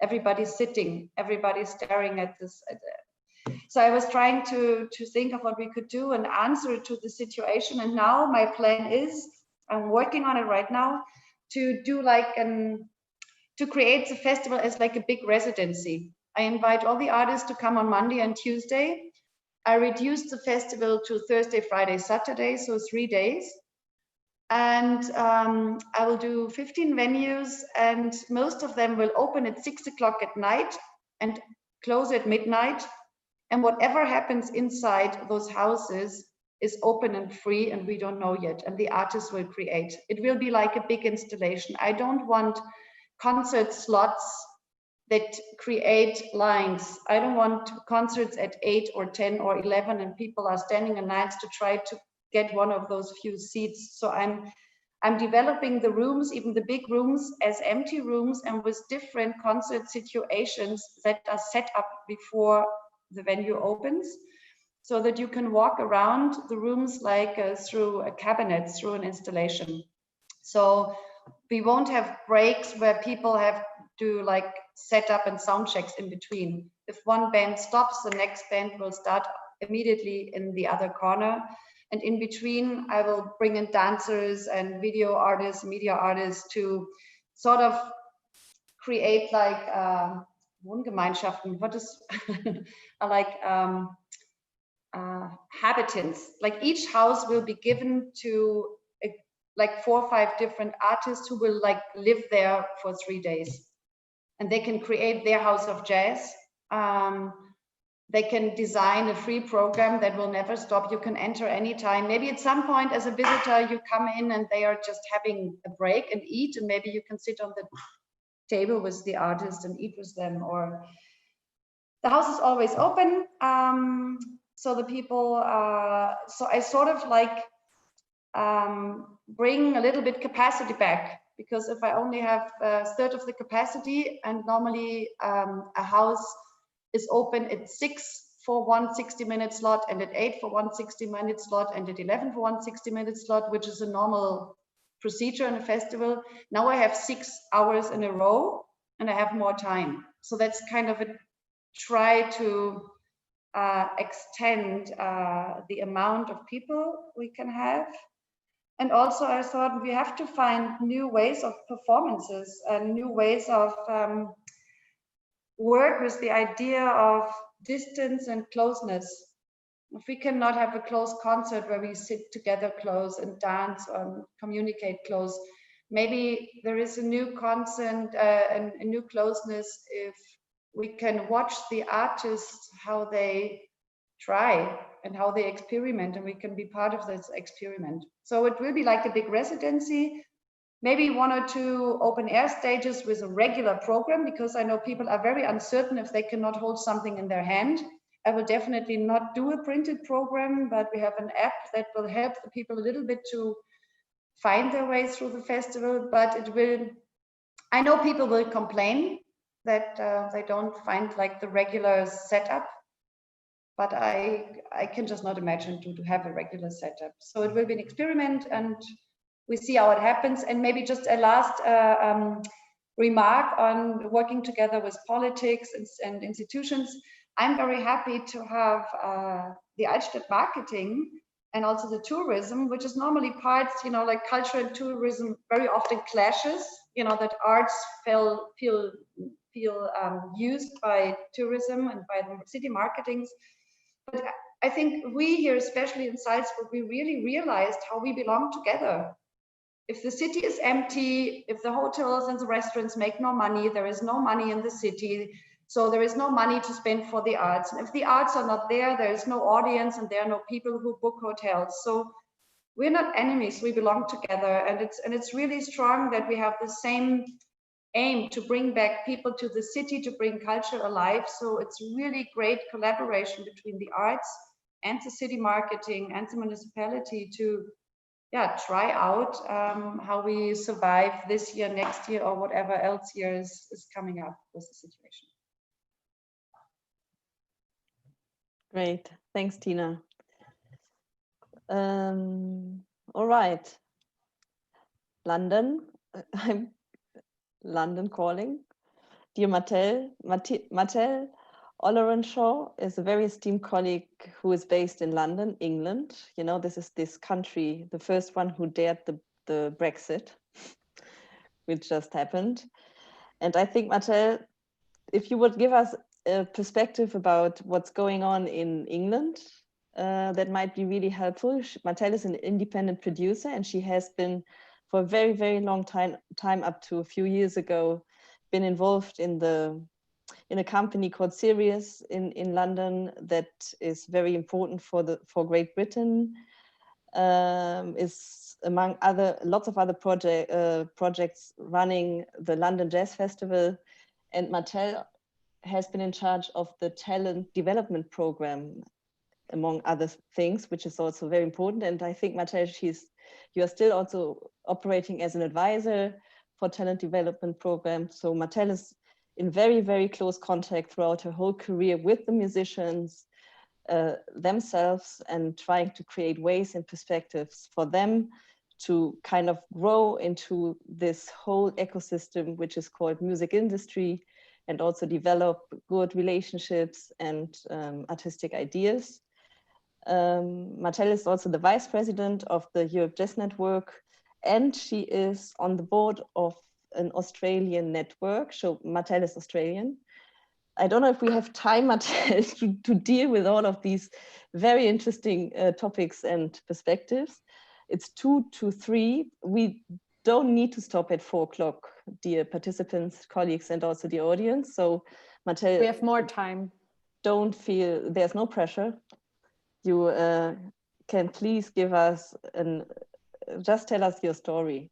Everybody's sitting, everybody's staring at this. So I was trying to think of what we could do and answer to the situation. And now my plan is, I'm working on it right now, to do like to create the festival as like a big residency. I invite all the artists to come on Monday and Tuesday. I reduced the festival to Thursday, Friday, Saturday, so 3 days. And I will do 15 venues, and most of them will open at 6 o'clock at night and close at midnight. And whatever happens inside those houses is open and free, and we don't know yet. And the artists will create. It will be like a big installation. I don't want concert slots that create lines. I don't want concerts at 8 or 10 or 11 and people are standing in lines to try to get one of those few seats. So I'm developing the rooms, even the big rooms, as empty rooms and with different concert situations that are set up before the venue opens, so that you can walk around the rooms like through a cabinet, through an installation. So we won't have breaks where people have to like set up and sound checks in between. If one band stops, the next band will start immediately in the other corner. And in between, I will bring in dancers and video artists, media artists to sort of create like Wohngemeinschaften. What is like habitants? Like each house will be given to like 4 or 5 different artists who will like live there for 3 days, and they can create their house of jazz. They can design a free program that will never stop. You can enter anytime. Maybe at some point as a visitor, you come in and they are just having a break and eat, and maybe you can sit on the table with the artist and eat with them. Or the house is always open. So the people, so I sort of like bring a little bit capacity back, because if I only have 1/3 of the capacity, and normally a house is open at 6 for one 60-minute slot, and at 8 for one 60-minute slot, and at 11 for one 60-minute slot, which is a normal procedure in a festival. Now I have 6 hours in a row and I have more time. So that's kind of a try to extend the amount of people we can have. And also I thought we have to find new ways of performances and new ways of work with the idea of distance and closeness. If we cannot have a close concert where we sit together close and dance or communicate close, maybe there is a new concert and a new closeness if we can watch the artists, how they try and how they experiment, and we can be part of this experiment. So it will be like a big residency, maybe 1 or 2 open air stages with a regular program, because I know people are very uncertain if they cannot hold something in their hand. I will definitely not do a printed program, but we have an app that will help the people a little bit to find their way through the festival. But it will, I know people will complain that they don't find like the regular setup, but I can just not imagine to have a regular setup. So it will be an experiment, and we see how it happens. And maybe just a last remark on working together with politics and institutions. I'm very happy to have the Altstadt marketing and also the tourism, which is normally parts, you know, like culture and tourism very often clashes, you know, that arts feel used by tourism and by the city marketings. But I think we here, especially in Salzburg, we really realized how we belong together. if the city is empty, if the hotels and the restaurants make no money, there is no money in the city. So there is no money to spend for the arts. And if the arts are not there, there is no audience and there are no people who book hotels. So we're not enemies, we belong together. And it's really strong that we have the same aim to bring back people to the city, to bring culture alive. So it's really great collaboration between the arts and the city marketing and the municipality to try out how we survive this year, next year, or whatever else year is coming up with the situation. Great, thanks, Tina. All right, London, I'm London calling. Dear Martel, Ollerenshaw is a very esteemed colleague who is based in London, England. You know, this is this country, the first one who dared the Brexit, which just happened. And I think, Martel, if you would give us a perspective about what's going on in England, that might be really helpful. Martel is an independent producer, and she has been for a very, very long time up to a few years ago, been involved in a company called Sirius in London that is very important for Great Britain. Is among lots of other projects running the London Jazz Festival, and Martel has been in charge of the talent development program, among other things, which is also very important. And I think, Martel, you are still also operating as an advisor for talent development programs. So Martel is in very, very close contact throughout her whole career with the musicians themselves, and trying to create ways and perspectives for them to kind of grow into this whole ecosystem, which is called music industry, and also develop good relationships and artistic ideas. Martel is also the vice president of the Europe Jazz Network, and she is on the board of an Australian network. So Martel is Australian. I don't know if we have time, Martel, to deal with all of these very interesting topics and perspectives. It's 2 to 3. We don't need to stop at 4 o'clock, dear participants, colleagues, and also the audience. So Martel, we have more time. Don't feel, there's no pressure. You can please give us just tell us your story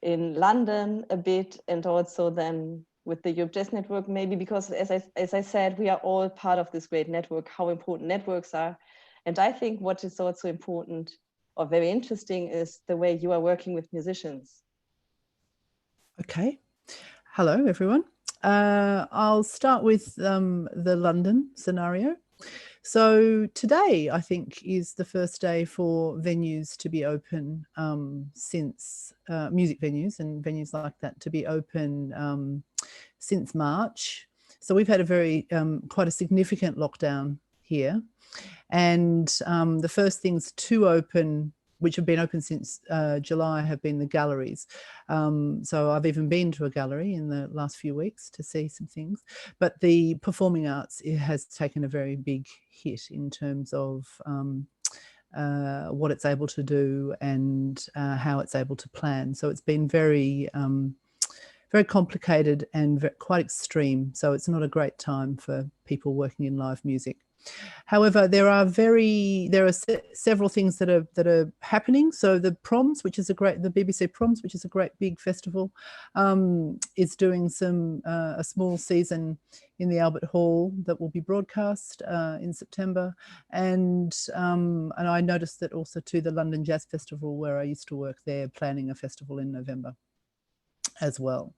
in London a bit, and also then with the Europe Jazz Network, maybe, because as I said, we are all part of this great network, how important networks are. And I think what is also important or very interesting is the way you are working with musicians. Okay. Hello, everyone. I'll start with the London scenario. So today, I think, is the first day for venues to be open since music venues and venues like that to be open since March. So we've had a very quite a significant lockdown here, and the first things to open, which have been open since July, have been the galleries. So I've even been to a gallery in the last few weeks to see some things. But the performing arts, it has taken a very big hit in terms of what it's able to do and how it's able to plan. So it's been very, very complicated and quite extreme. So it's not a great time for people working in live music. However, there are several things that are happening. So the Proms, the BBC Proms, which is a great big festival, is doing a small season in the Albert Hall that will be broadcast in September, and I noticed that also to the London Jazz Festival, where I used to work there, planning a festival in November as well.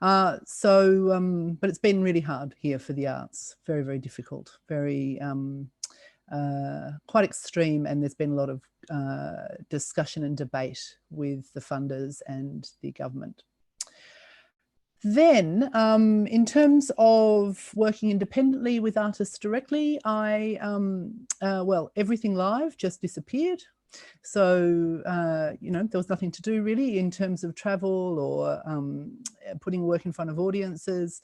But it's been really hard here for the arts, very, very difficult, very quite extreme, and there's been a lot of discussion and debate with the funders and the government. Then, in terms of working independently with artists directly, well, Everything Live just disappeared. So, there was nothing to do really in terms of travel or putting work in front of audiences.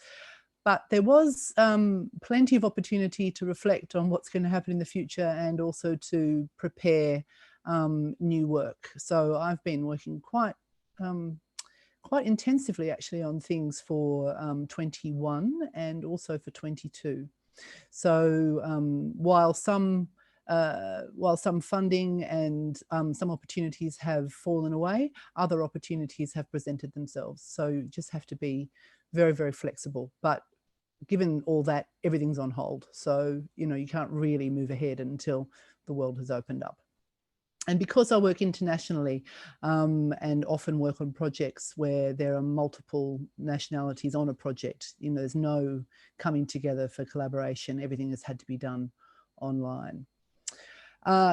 But there was plenty of opportunity to reflect on what's going to happen in the future, and also to prepare new work. So I've been working quite intensively actually on things for 21 and also for 22. So while some funding and some opportunities have fallen away, other opportunities have presented themselves. So you just have to be very, very flexible. But given all that, everything's on hold. So, you know, you can't really move ahead until the world has opened up. And because I work internationally and often work on projects where there are multiple nationalities on a project, you know, there's no coming together for collaboration. Everything has had to be done online.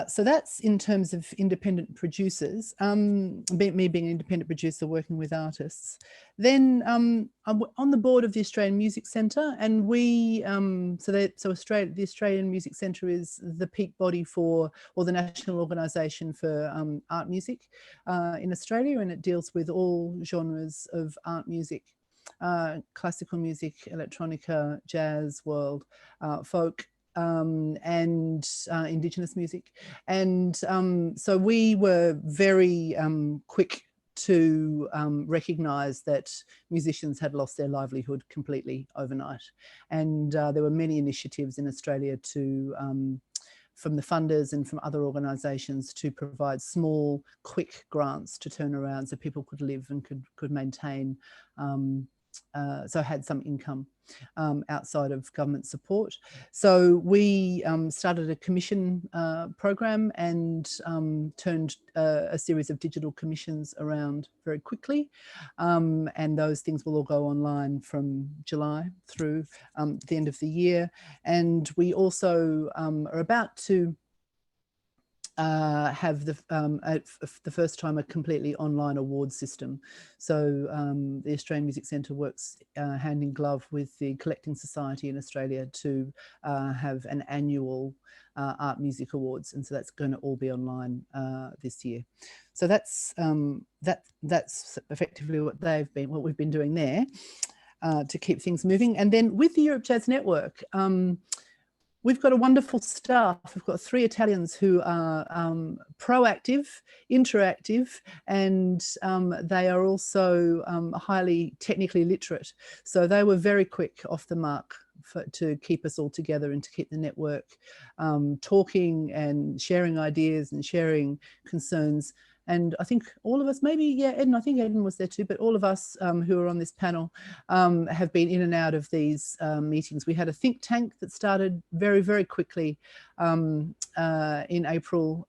So that's in terms of independent producers, me being an independent producer working with artists. Then I'm on the board of the Australian Music Centre, and we, the Australian Music Centre is the peak body for, or the national organisation for art music in Australia, and it deals with all genres of art music, classical music, electronica, jazz, world, folk, and Indigenous music. And so we were very quick to recognise that musicians had lost their livelihood completely overnight. And there were many initiatives in Australia to, from the funders and from other organisations, to provide small, quick grants to turn around so people could live and could maintain, so had some income outside of government support. So we started a commission program and turned a series of digital commissions around very quickly. And those things will all go online from July through the end of the year. And we also are about to have the first time a completely online award system. So the Australian Music Centre works hand in glove with the Collecting Society in Australia to have an annual art music awards, and so that's going to all be online this year. So that's effectively what we've been doing there to keep things moving. And then with the Europe Jazz Network, we've got a wonderful staff. We've got 3 Italians who are proactive, interactive, and they are also highly technically literate. So they were very quick off the mark to keep us all together and to keep the network talking and sharing ideas and sharing concerns. And I think all of us, maybe, yeah, Edin, I think Edin was there too, but all of us who are on this panel have been in and out of these meetings. We had a think tank that started very, very quickly in April,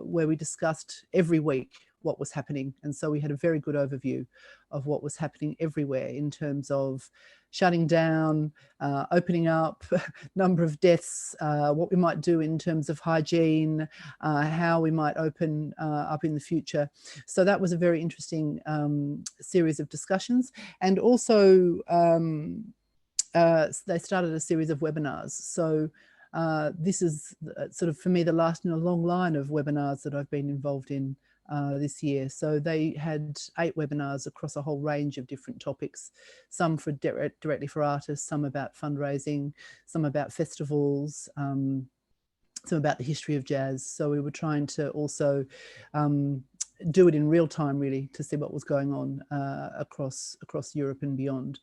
where we discussed every week what was happening. And so we had a very good overview of what was happening everywhere in terms of shutting down, opening up, number of deaths, what we might do in terms of hygiene, how we might open up in the future. So that was a very interesting series of discussions. And also they started a series of webinars. So this is sort of, for me, the last in a long line of webinars that I've been involved in this year. So they had 8 webinars across a whole range of different topics, some for directly for artists, some about fundraising, some about festivals, some about the history of jazz. So we were trying to also do it in real time, really, to see what was going on across Europe and beyond.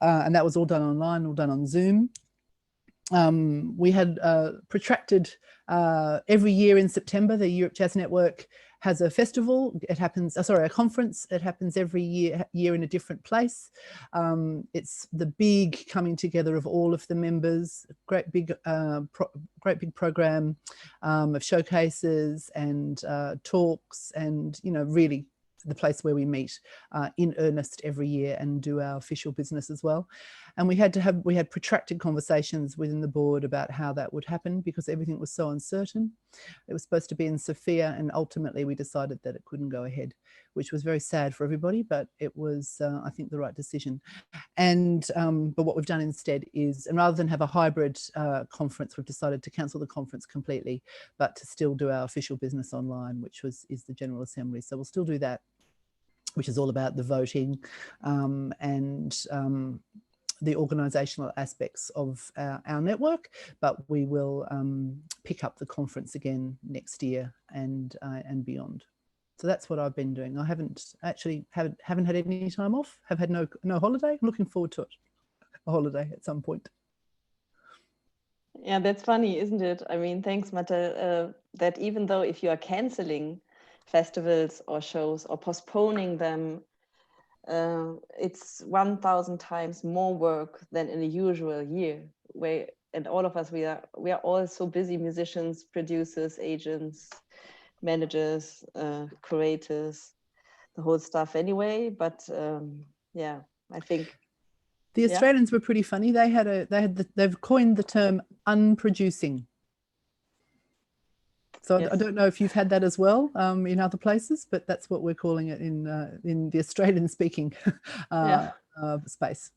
And that was all done online, all done on Zoom. We had protracted every year in September, the Europe Jazz Network has a festival. It happens, a conference. It happens every year in a different place. It's the big coming together of all of the members, great big program of showcases and talks, and, you know, really the place where we meet in earnest every year and do our official business as well. And we had protracted conversations within the board about how that would happen, because everything was so uncertain. It was supposed to be in Sofia, and ultimately we decided that it couldn't go ahead, which was very sad for everybody, but it was, I think, the right decision. And but what we've done instead is, and rather than have a hybrid conference, we've decided to cancel the conference completely, but to still do our official business online, which is the General Assembly. So we'll still do that, which is all about the voting and the organisational aspects of our network, but we will pick up the conference again next year and beyond. So that's what I've been doing. I haven't had any time off. Have had no holiday. I'm looking forward to it. A holiday at some point. Yeah, that's funny, isn't it? I mean, thanks, Martel, that even though if you are canceling festivals or shows or postponing them, it's 1,000 times more work than in a usual year. And all of us, we are all so busy: musicians, producers, agents, managers, curators, the whole stuff anyway. But yeah, I think the Australians were pretty funny. They've coined the term unproducing. So yes. I don't know if you've had that as well in other places, but that's what we're calling it in the Australian speaking space.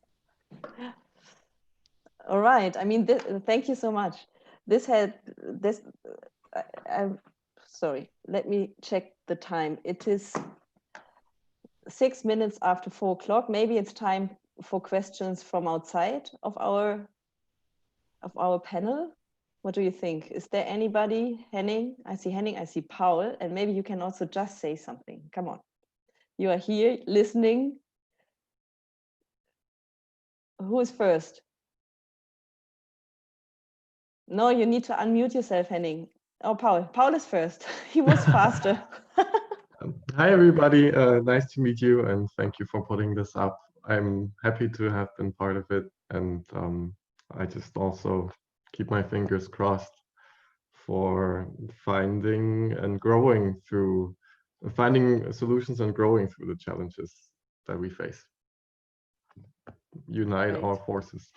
All right. I mean, thank you so much. I'm sorry. Let me check the time. It is 6 minutes after 4 o'clock. Maybe it's time for questions from outside of our panel. What do you think? Is there anybody? Henning? I see Henning, I see Paul, and maybe you can also just say something. Come on. You are here listening. Who is first? No, you need to unmute yourself, Henning. Oh, Paul. Paul is first. He was faster. Hi, everybody. Nice to meet you, and thank you for putting this up. I'm happy to have been part of it, and I just also keep my fingers crossed for finding solutions and growing through the challenges that we face. Unite our forces.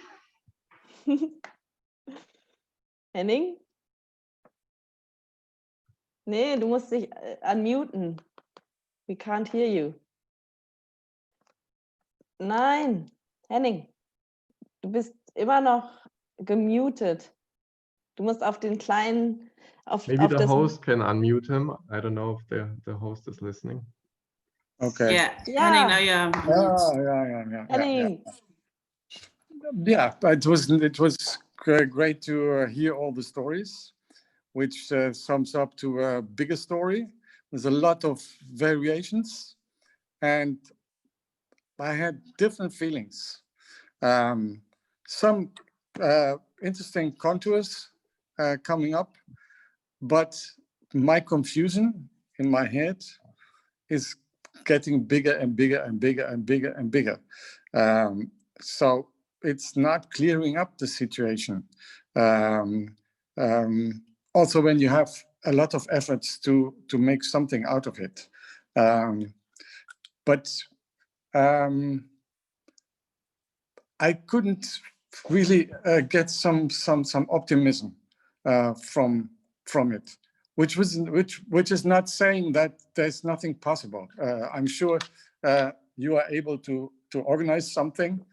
Henning? Nee, du musst dich unmuten. We can't hear you. Nein, Henning, du bist immer noch gemutet. Du musst auf den kleinen... Maybe the host can unmute him. I don't know if the host is listening. Okay. Yeah. Henning, now you're yeah. Henning. Yeah, it was great to hear all the stories, which sums up to a bigger story. There's a lot of variations, and I had different feelings. Some interesting contours coming up, but my confusion in my head is getting bigger and bigger and bigger and bigger and bigger. So it's not clearing up the situation. Also, when you have a lot of efforts to make something out of it. But I couldn't really get some optimism from it, which is not saying that there's nothing possible. I'm sure you are able to organize something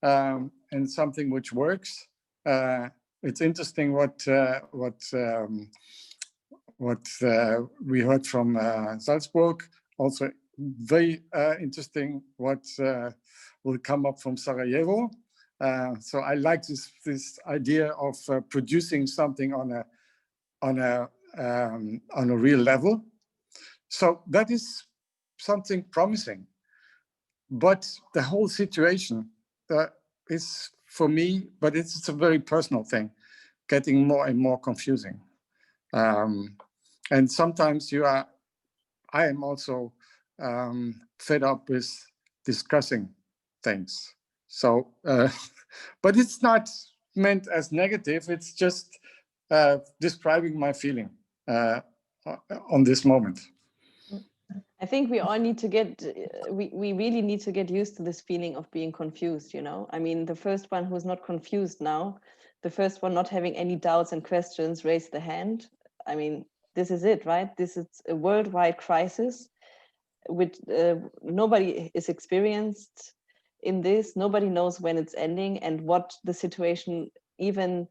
and something which works. It's interesting what we heard from Salzburg. Also very interesting what will come up from Sarajevo. So I like this idea of producing something on a real level. So that is something promising. But the whole situation is, for me, but it's a very personal thing, getting more and more confusing. And sometimes I am also fed up with discussing things. So, but it's not meant as negative. It's just describing my feeling on this moment. I think we all need to we really need to get used to this feeling of being confused, you know? I mean, the first one who's not confused now, the first one not having any doubts and questions, raise the hand. I mean, this is it, right? This is a worldwide crisis, which nobody is experienced in this. Nobody knows when it's ending and what the situation even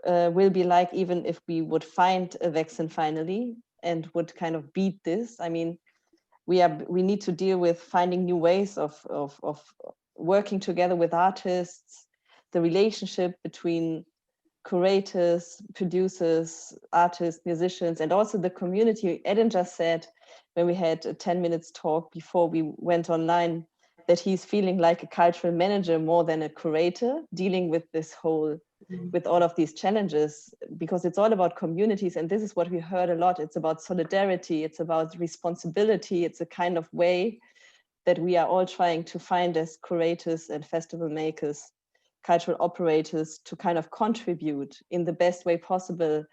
will be like, even if we would find a vaccine finally and would kind of beat this. I mean, we need to deal with finding new ways of working together with artists, the relationship between curators, producers, artists, musicians, and also the community. Edin just said, when we had a 10 minutes talk before we went online, that he's feeling like a cultural manager more than a curator, dealing with this whole, with all of these challenges, because it's all about communities. And this is what we heard a lot. It's about solidarity. It's about responsibility. It's a kind of way that we are all trying to find as curators and festival makers, cultural operators, to kind of contribute in the best way possible,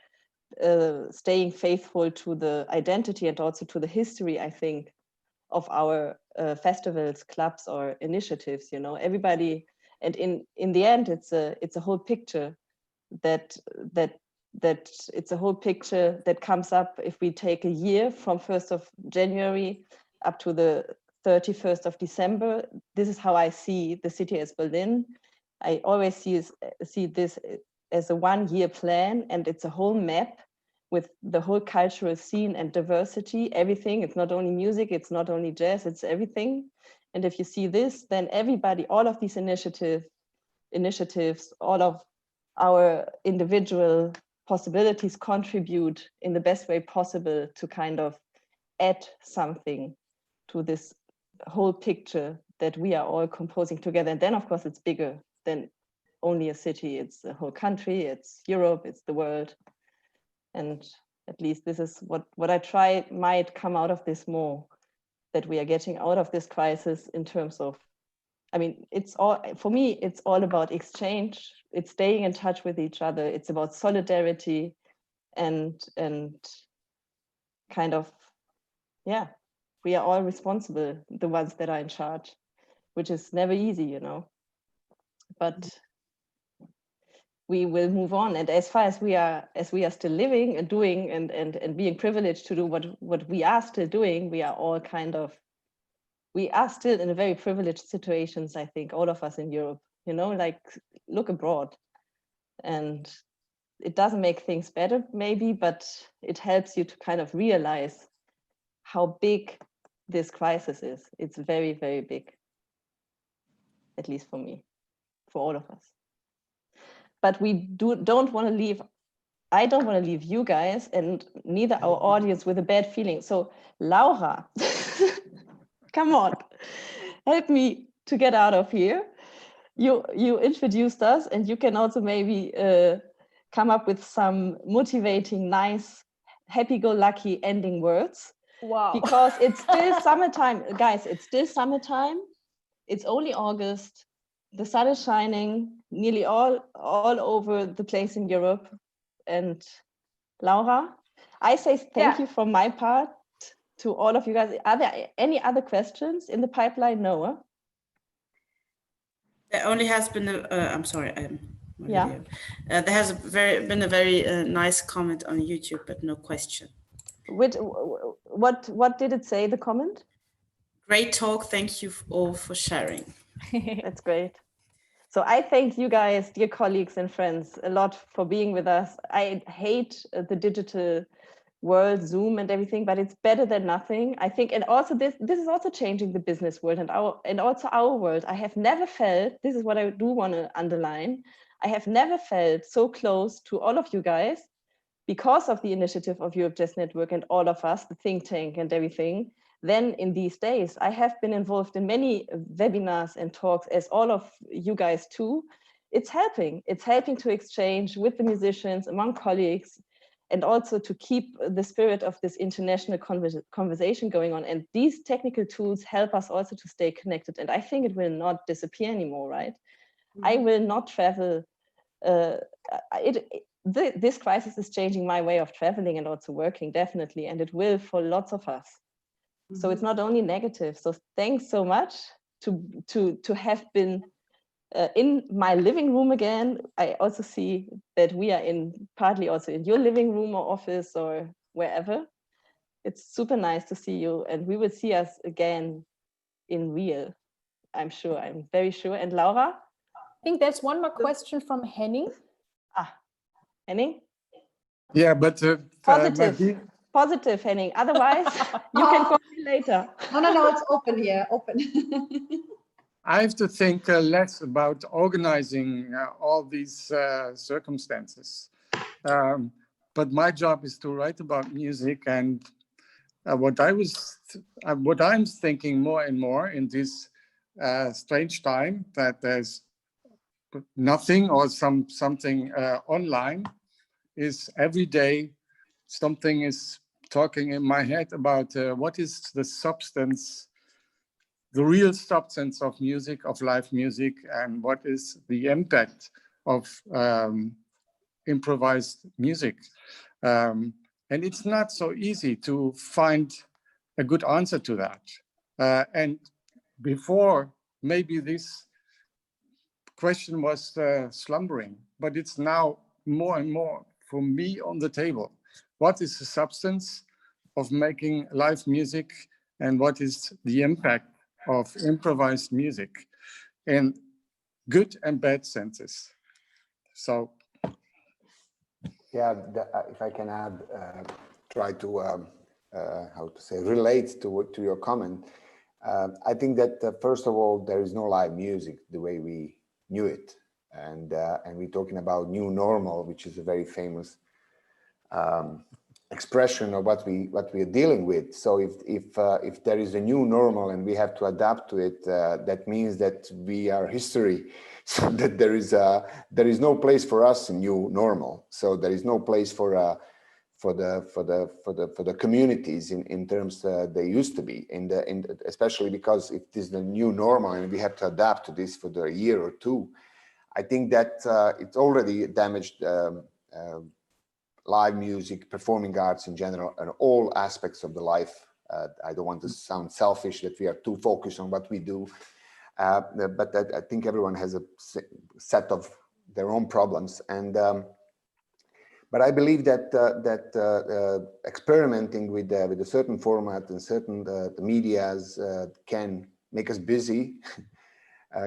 staying faithful to the identity and also to the history, I think, of our festivals, clubs, or initiatives. You know, everybody, and in the end, it's a whole picture that it's a whole picture that comes up if we take a year from 1st of January up to the 31st of December. This is how I see the city as Berlin. I always see this as a one-year plan, and it's a whole map with the whole cultural scene and diversity, everything. It's not only music, it's not only jazz, it's everything. And if you see this, then everybody, all of these initiatives, all of our individual possibilities contribute in the best way possible to kind of add something to this whole picture that we are all composing together. And then, of course, it's bigger than only a city. It's a whole country, it's Europe, it's the world. And at least this is what I try might come out of this more, that we are getting out of this crisis in terms of, I mean, it's all, for me, it's all about exchange. It's staying in touch with each other. It's about solidarity and kind of, yeah, we are all responsible, the ones that are in charge, which is never easy, you know, but we will move on. And as far as we are still living and doing and being privileged to do what we are still doing, we are all kind of, we are still in a very privileged situations, I think, all of us in Europe, you know, like look abroad. And it doesn't make things better maybe, but it helps you to kind of realize how big this crisis is. It's very, very big, at least for me, for all of us. But we don't want to leave, I don't want to leave you guys and neither our audience with a bad feeling. So Laura, come on, help me to get out of here. You introduced us, and you can also maybe come up with some motivating, nice, happy-go-lucky ending words. Wow. Because it's still summertime, guys, it's still summertime. It's only August. The sun is shining nearly all over the place in Europe. And Laura, I say thank you from my part to all of you guys. Are there any other questions in the pipeline? No. There only has been I'm sorry. Yeah. There has been a very nice comment on YouTube, but no question. What did it say, the comment? Great talk. Thank you all for sharing. That's great. So I thank you guys, dear colleagues and friends, a lot for being with us. I hate the digital world, Zoom and everything, but it's better than nothing, I think. And also this is also changing the business world and also our world. I have never felt, this is what I do want to underline, I have never felt so close to all of you guys because of the initiative of Europe Jazz Network and all of us, the think tank and everything. Then in these days, I have been involved in many webinars and talks, as all of you guys too. It's helping to exchange with the musicians, among colleagues, and also to keep the spirit of this international conversation going on. And these technical tools help us also to stay connected. And I think it will not disappear anymore, right? Mm-hmm. I will not travel. This crisis is changing my way of traveling and also working, definitely. And it will for lots of us. Mm-hmm. So it's not only negative. So thanks so much to have been in my living room again. I also see that we are partly also in your living room or office or wherever. It's super nice to see you, and we will see us again in real. I'm sure. I'm very sure. And Laura? I think there's one more question from Henning. Henning? Yeah, but Positive, Henning. Otherwise, you can call me later. No, it's open here. Open. I have to think less about organizing all these circumstances. But my job is to write about music, and what I'm thinking more and more in this strange time, that there's nothing or something online, is every day something is talking in my head about what is the substance, the real substance of music, of live music, and what is the impact of improvised music. And it's not so easy to find a good answer to that. And before, maybe this question was slumbering, but it's now more and more for me on the table. What is the substance of making live music, and what is the impact of improvised music in good and bad senses? So, yeah, if I can add, try to how to say, relate to your comment. I think that first of all, there is no live music the way we knew it, and we're talking about new normal, which is a very famous expression of what we are dealing with. So if there is a new normal and we have to adapt to it, that means that we are history. So that there is no place for us in new normal. So there is no place for the communities in terms they used to be, especially because if this is the new normal and we have to adapt to this for the year or two. I think that it's already damaged live music, performing arts in general, and all aspects of the life. I don't want to sound selfish that we are too focused on what we do, but I think everyone has a set of their own problems. And but I believe that experimenting with a certain format and certain medias can make us busy.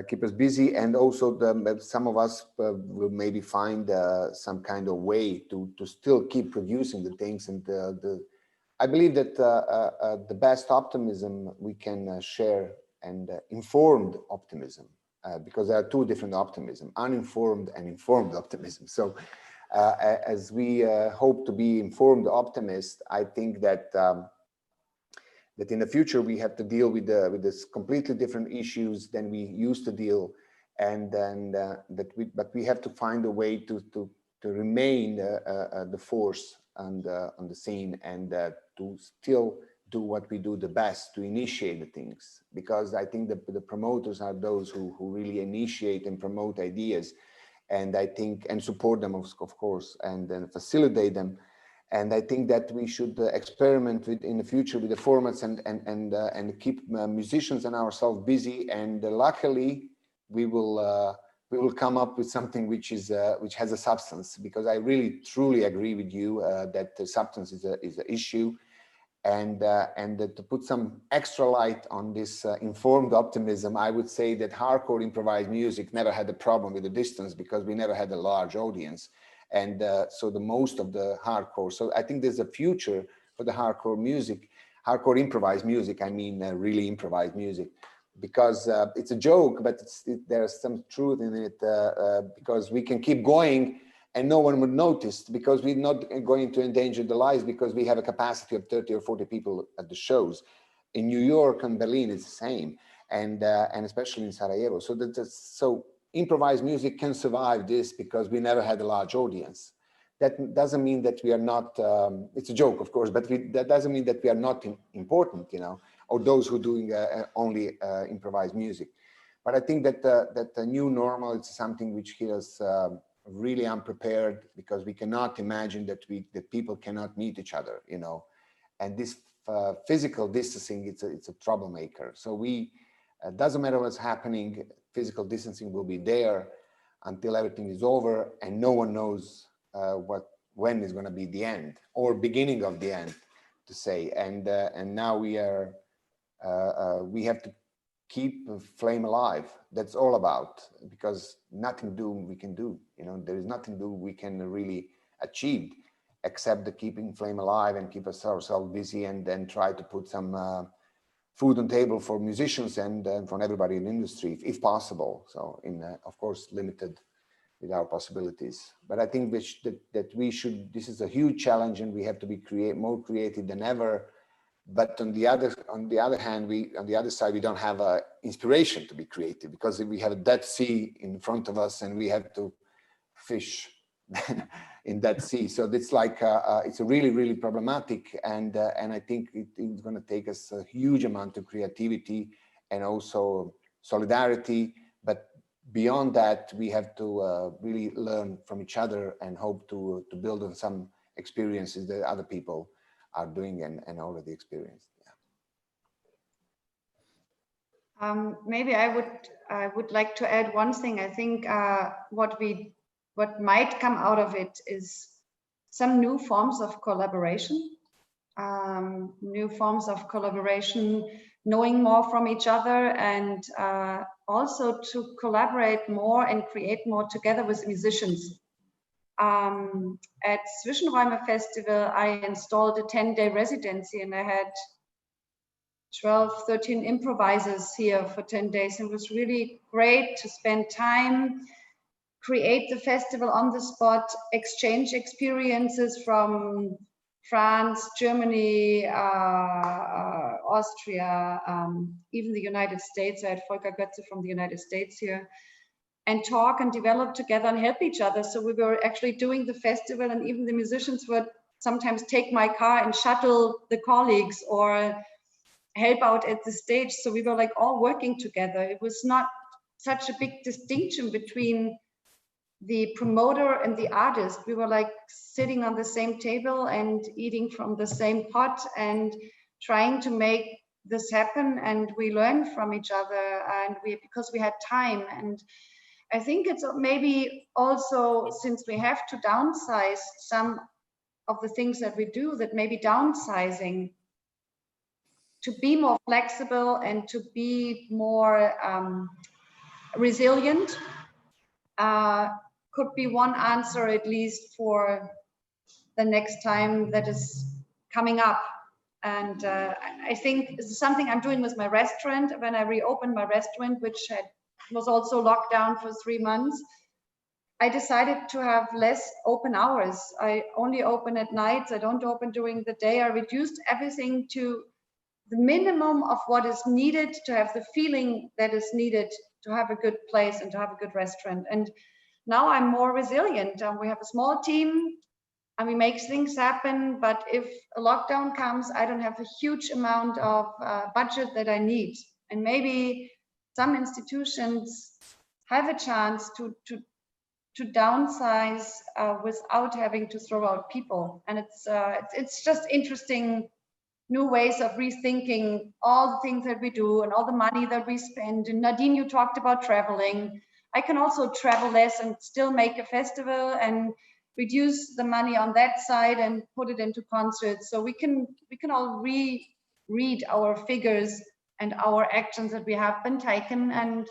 Keep us busy, and also some of us will maybe find some kind of way to still keep producing the things. And I believe that the best optimism we can share, and informed optimism, because there are two different optimism: uninformed and informed optimism. So as we hope to be informed optimists, I think that that in the future we have to deal with this completely different issues than we used to deal, and then but we have to find a way to remain the force on the scene, and to still do what we do the best, to initiate the things, because I think that the promoters are those who really initiate and promote ideas, and I think, and support them of course, and then facilitate them. And I think that we should experiment with in the future with the formats, and keep musicians and ourselves busy. And luckily, we will come up with something which has a substance. Because I really truly agree with you that the substance is an issue, and to put some extra light on this informed optimism, I would say that hardcore improvised music never had a problem with the distance, because we never had a large audience. And so the most of the hardcore. So I think there's a future for the hardcore music, hardcore improvised music. I mean, really improvised music, because it's a joke, but there's some truth in it, because we can keep going and no one would notice, because we're not going to endanger the lives, because we have a capacity of 30 or 40 people at the shows. In New York and Berlin, it's the same, and especially in Sarajevo. So improvised music can survive this, because we never had a large audience. That doesn't mean that we are not, it's a joke, of course, but that doesn't mean that we are not important, you know, or those who are doing only improvised music. But I think that the new normal is something which hit us really unprepared, because we cannot imagine that people cannot meet each other, you know, and this physical distancing, it's a troublemaker. So doesn't matter what's happening, physical distancing will be there until everything is over, and no one knows when is going to be the end or beginning of the end, to say. And now we have to keep the flame alive. That's all about, because nothing we can do, you know, there is nothing we can really achieve except the keeping flame alive and keep ourselves busy, and then try to put some food on table for musicians and for everybody in the industry, if possible. So of course, limited with our possibilities. But I think that we should, this is a huge challenge and we have to be more creative than ever. But on the other hand, on the other side, we don't have inspiration to be creative because we have a Dead Sea in front of us and we have to fish in that sea. So it's like it's a really, really problematic, and I think it's going to take us a huge amount of creativity and also solidarity. But beyond that, we have to really learn from each other and hope to build on some experiences that other people are doing and already experienced. Yeah. Maybe I would like to add one thing. I think what might come out of it is some new forms of collaboration, knowing more from each other, and also to collaborate more and create more together with musicians. At Zwischenräume Festival, I installed a 10-day residency and I had 12, 13 improvisers here for 10 days. It was really great to spend time, create the festival on the spot, exchange experiences from France, Germany, Austria, even the United States. I had Volker Götze from the United States here, and talk and develop together and help each other. So we were actually doing the festival, and even the musicians would sometimes take my car and shuttle the colleagues or help out at the stage. So we were like all working together. It was not such a big distinction between the promoter and the artist. We were like sitting on the same table and eating from the same pot and trying to make this happen. And we learned from each other, and because we had time. And I think it's maybe also, since we have to downsize some of the things that we do, that maybe downsizing to be more flexible and to be more resilient could be one answer, at least for the next time that is coming up. And I think this is something I'm doing with my restaurant. When I reopened my restaurant, which was also locked down for 3 months, I decided to have less open hours. I only open at nights. I don't open during the day. I reduced everything to the minimum of what is needed to have the feeling that is needed to have a good place and to have a good restaurant. And now I'm more resilient. We have a small team and we make things happen. But if a lockdown comes, I don't have a huge amount of budget that I need. And maybe some institutions have a chance to downsize without having to throw out people. And it's just interesting new ways of rethinking all the things that we do and all the money that we spend. And Nadin, you talked about traveling. I can also travel less and still make a festival and reduce the money on that side and put it into concerts. So we can all read our figures and our actions that we have been taken. And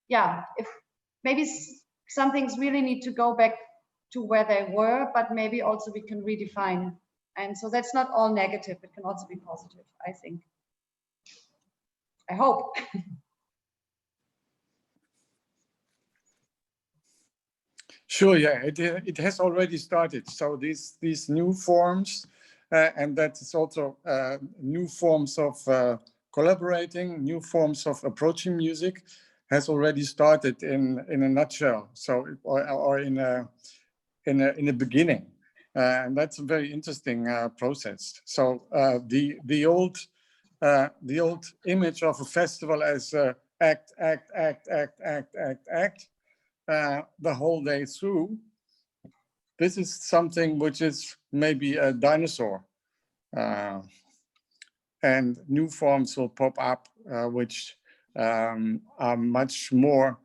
yeah, if maybe some things really need to go back to where they were, but maybe also we can redefine. And so that's not all negative. It can also be positive, I think. I hope. Sure, yeah, it has already started. So these new forms, and that is also new forms of collaborating, new forms of approaching music, has already started in a nutshell. So or in a beginning, and that's a very interesting process. So the old image of a festival as act the whole day through. This is something which is maybe a dinosaur, and new forms will pop up, which are much more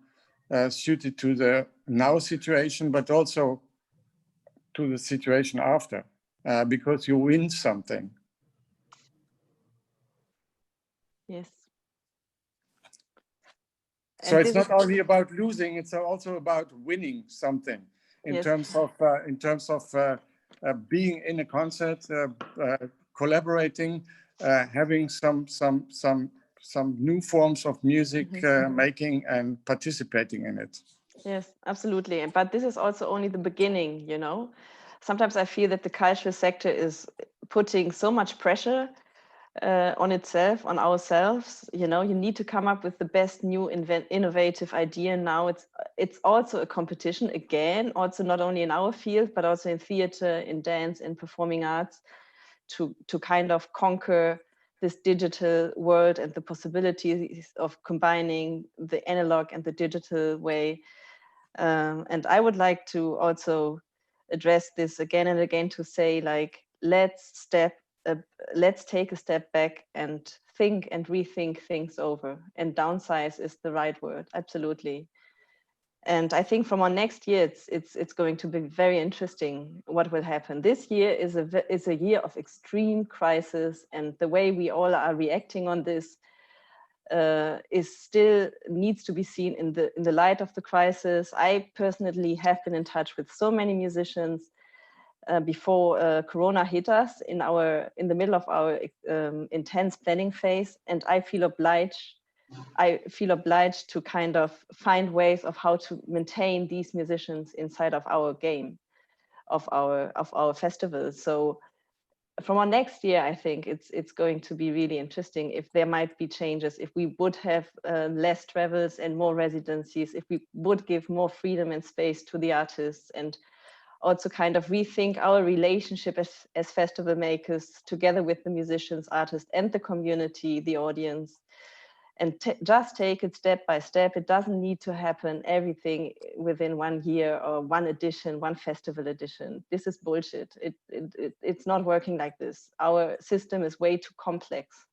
suited to the now situation, but also to the situation after, because you win something. Yes. So it's not only about losing; it's also about winning something in Yes. terms of being in a concert, collaborating, having some new forms of music making and participating in it. Yes, absolutely. But this is also only the beginning, you know. Sometimes I feel that the cultural sector is putting so much pressure on itself, on ourselves. You know, you need to come up with the best new innovative idea. Now it's also a competition again, also not only in our field, but also in theater, in dance, in performing arts, to kind of conquer this digital world and the possibilities of combining the analog and the digital way. And I would like to also address this again and again to say, like, let's take a step back and think and rethink things over. And downsize is the right word, absolutely. And I think from our next year, it's going to be very interesting what will happen. This year is a year of extreme crisis, and the way we all are reacting on this is still needs to be seen in the light of the crisis. I personally have been in touch with so many musicians before Corona hit us in the middle of our intense planning phase, and I feel obliged to kind of find ways of how to maintain these musicians inside of our game, of our festival. So from our next year, I think it's going to be really interesting if there might be changes, if we would have less travels and more residencies, if we would give more freedom and space to the artists, and also kind of rethink our relationship as festival makers together with the musicians, artists, and the community, the audience, and just take it step by step. It doesn't need to happen everything within 1 year or one edition, one festival edition. This is bullshit. It's not working like this. Our system is way too complex.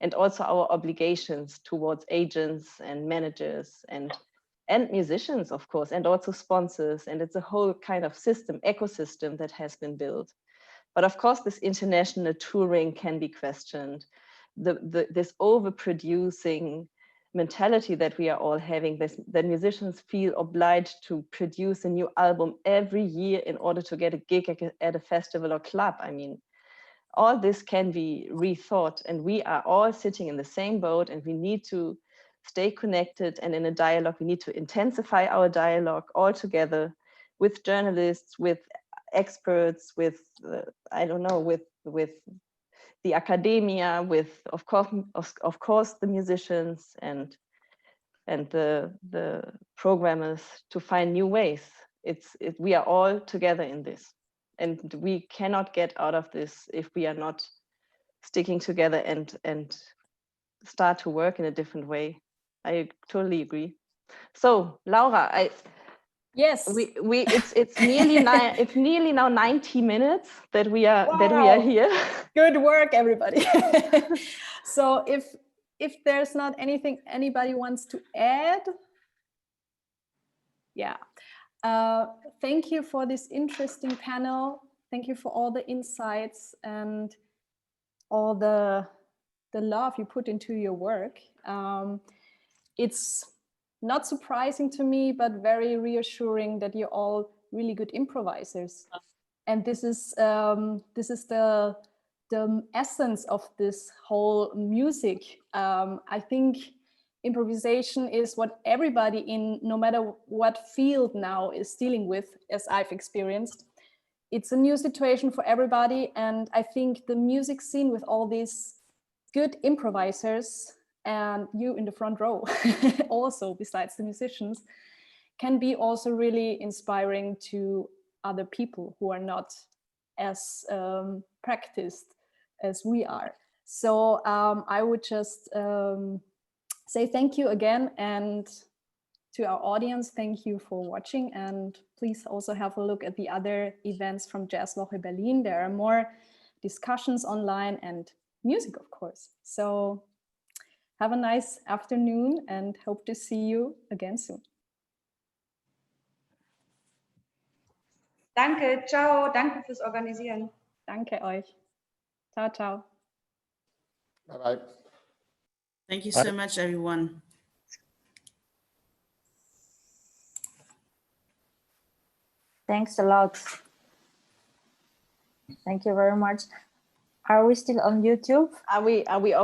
And also our obligations towards agents and managers and musicians, of course, and also sponsors. And it's a whole kind of ecosystem that has been built. But of course, this international touring can be questioned. This overproducing mentality that we are all having, that musicians feel obliged to produce a new album every year in order to get a gig at a festival or club. I mean, all this can be rethought, and we are all sitting in the same boat, and we need to stay connected and in a dialogue. We need to intensify our dialogue all together with journalists, with experts, with I don't know, with the academia, with of course the musicians and the programmers, to find new ways. We are all together in this, and we cannot get out of this if we are not sticking together and start to work in a different way. I totally agree. So Laura, yes, it's nearly now 90 minutes that we are here. Good work, everybody. So if there's not anything anybody wants to add, yeah. Thank you for this interesting panel. Thank you for all the insights and all the love you put into your work. It's not surprising to me, but very reassuring that you're all really good improvisers. And this is the essence of this whole music. I think improvisation is what everybody in no matter what field now is dealing with, as I've experienced. It's a new situation for everybody. And I think the music scene with all these good improvisers and you in the front row also, besides the musicians, can be also really inspiring to other people who are not as practiced as we are. So I would just say thank you again, and to our audience, thank you for watching, and please also have a look at the other events from Jazzwoche Berlin. There are more discussions online and music, of course. So have a nice afternoon and hope to see you again soon. Danke, ciao, danke fürs Organisieren. Danke euch. Ciao, ciao. Bye-bye. Thank you so much, everyone. Thanks a lot. Thank you very much. Are we still on YouTube? Are we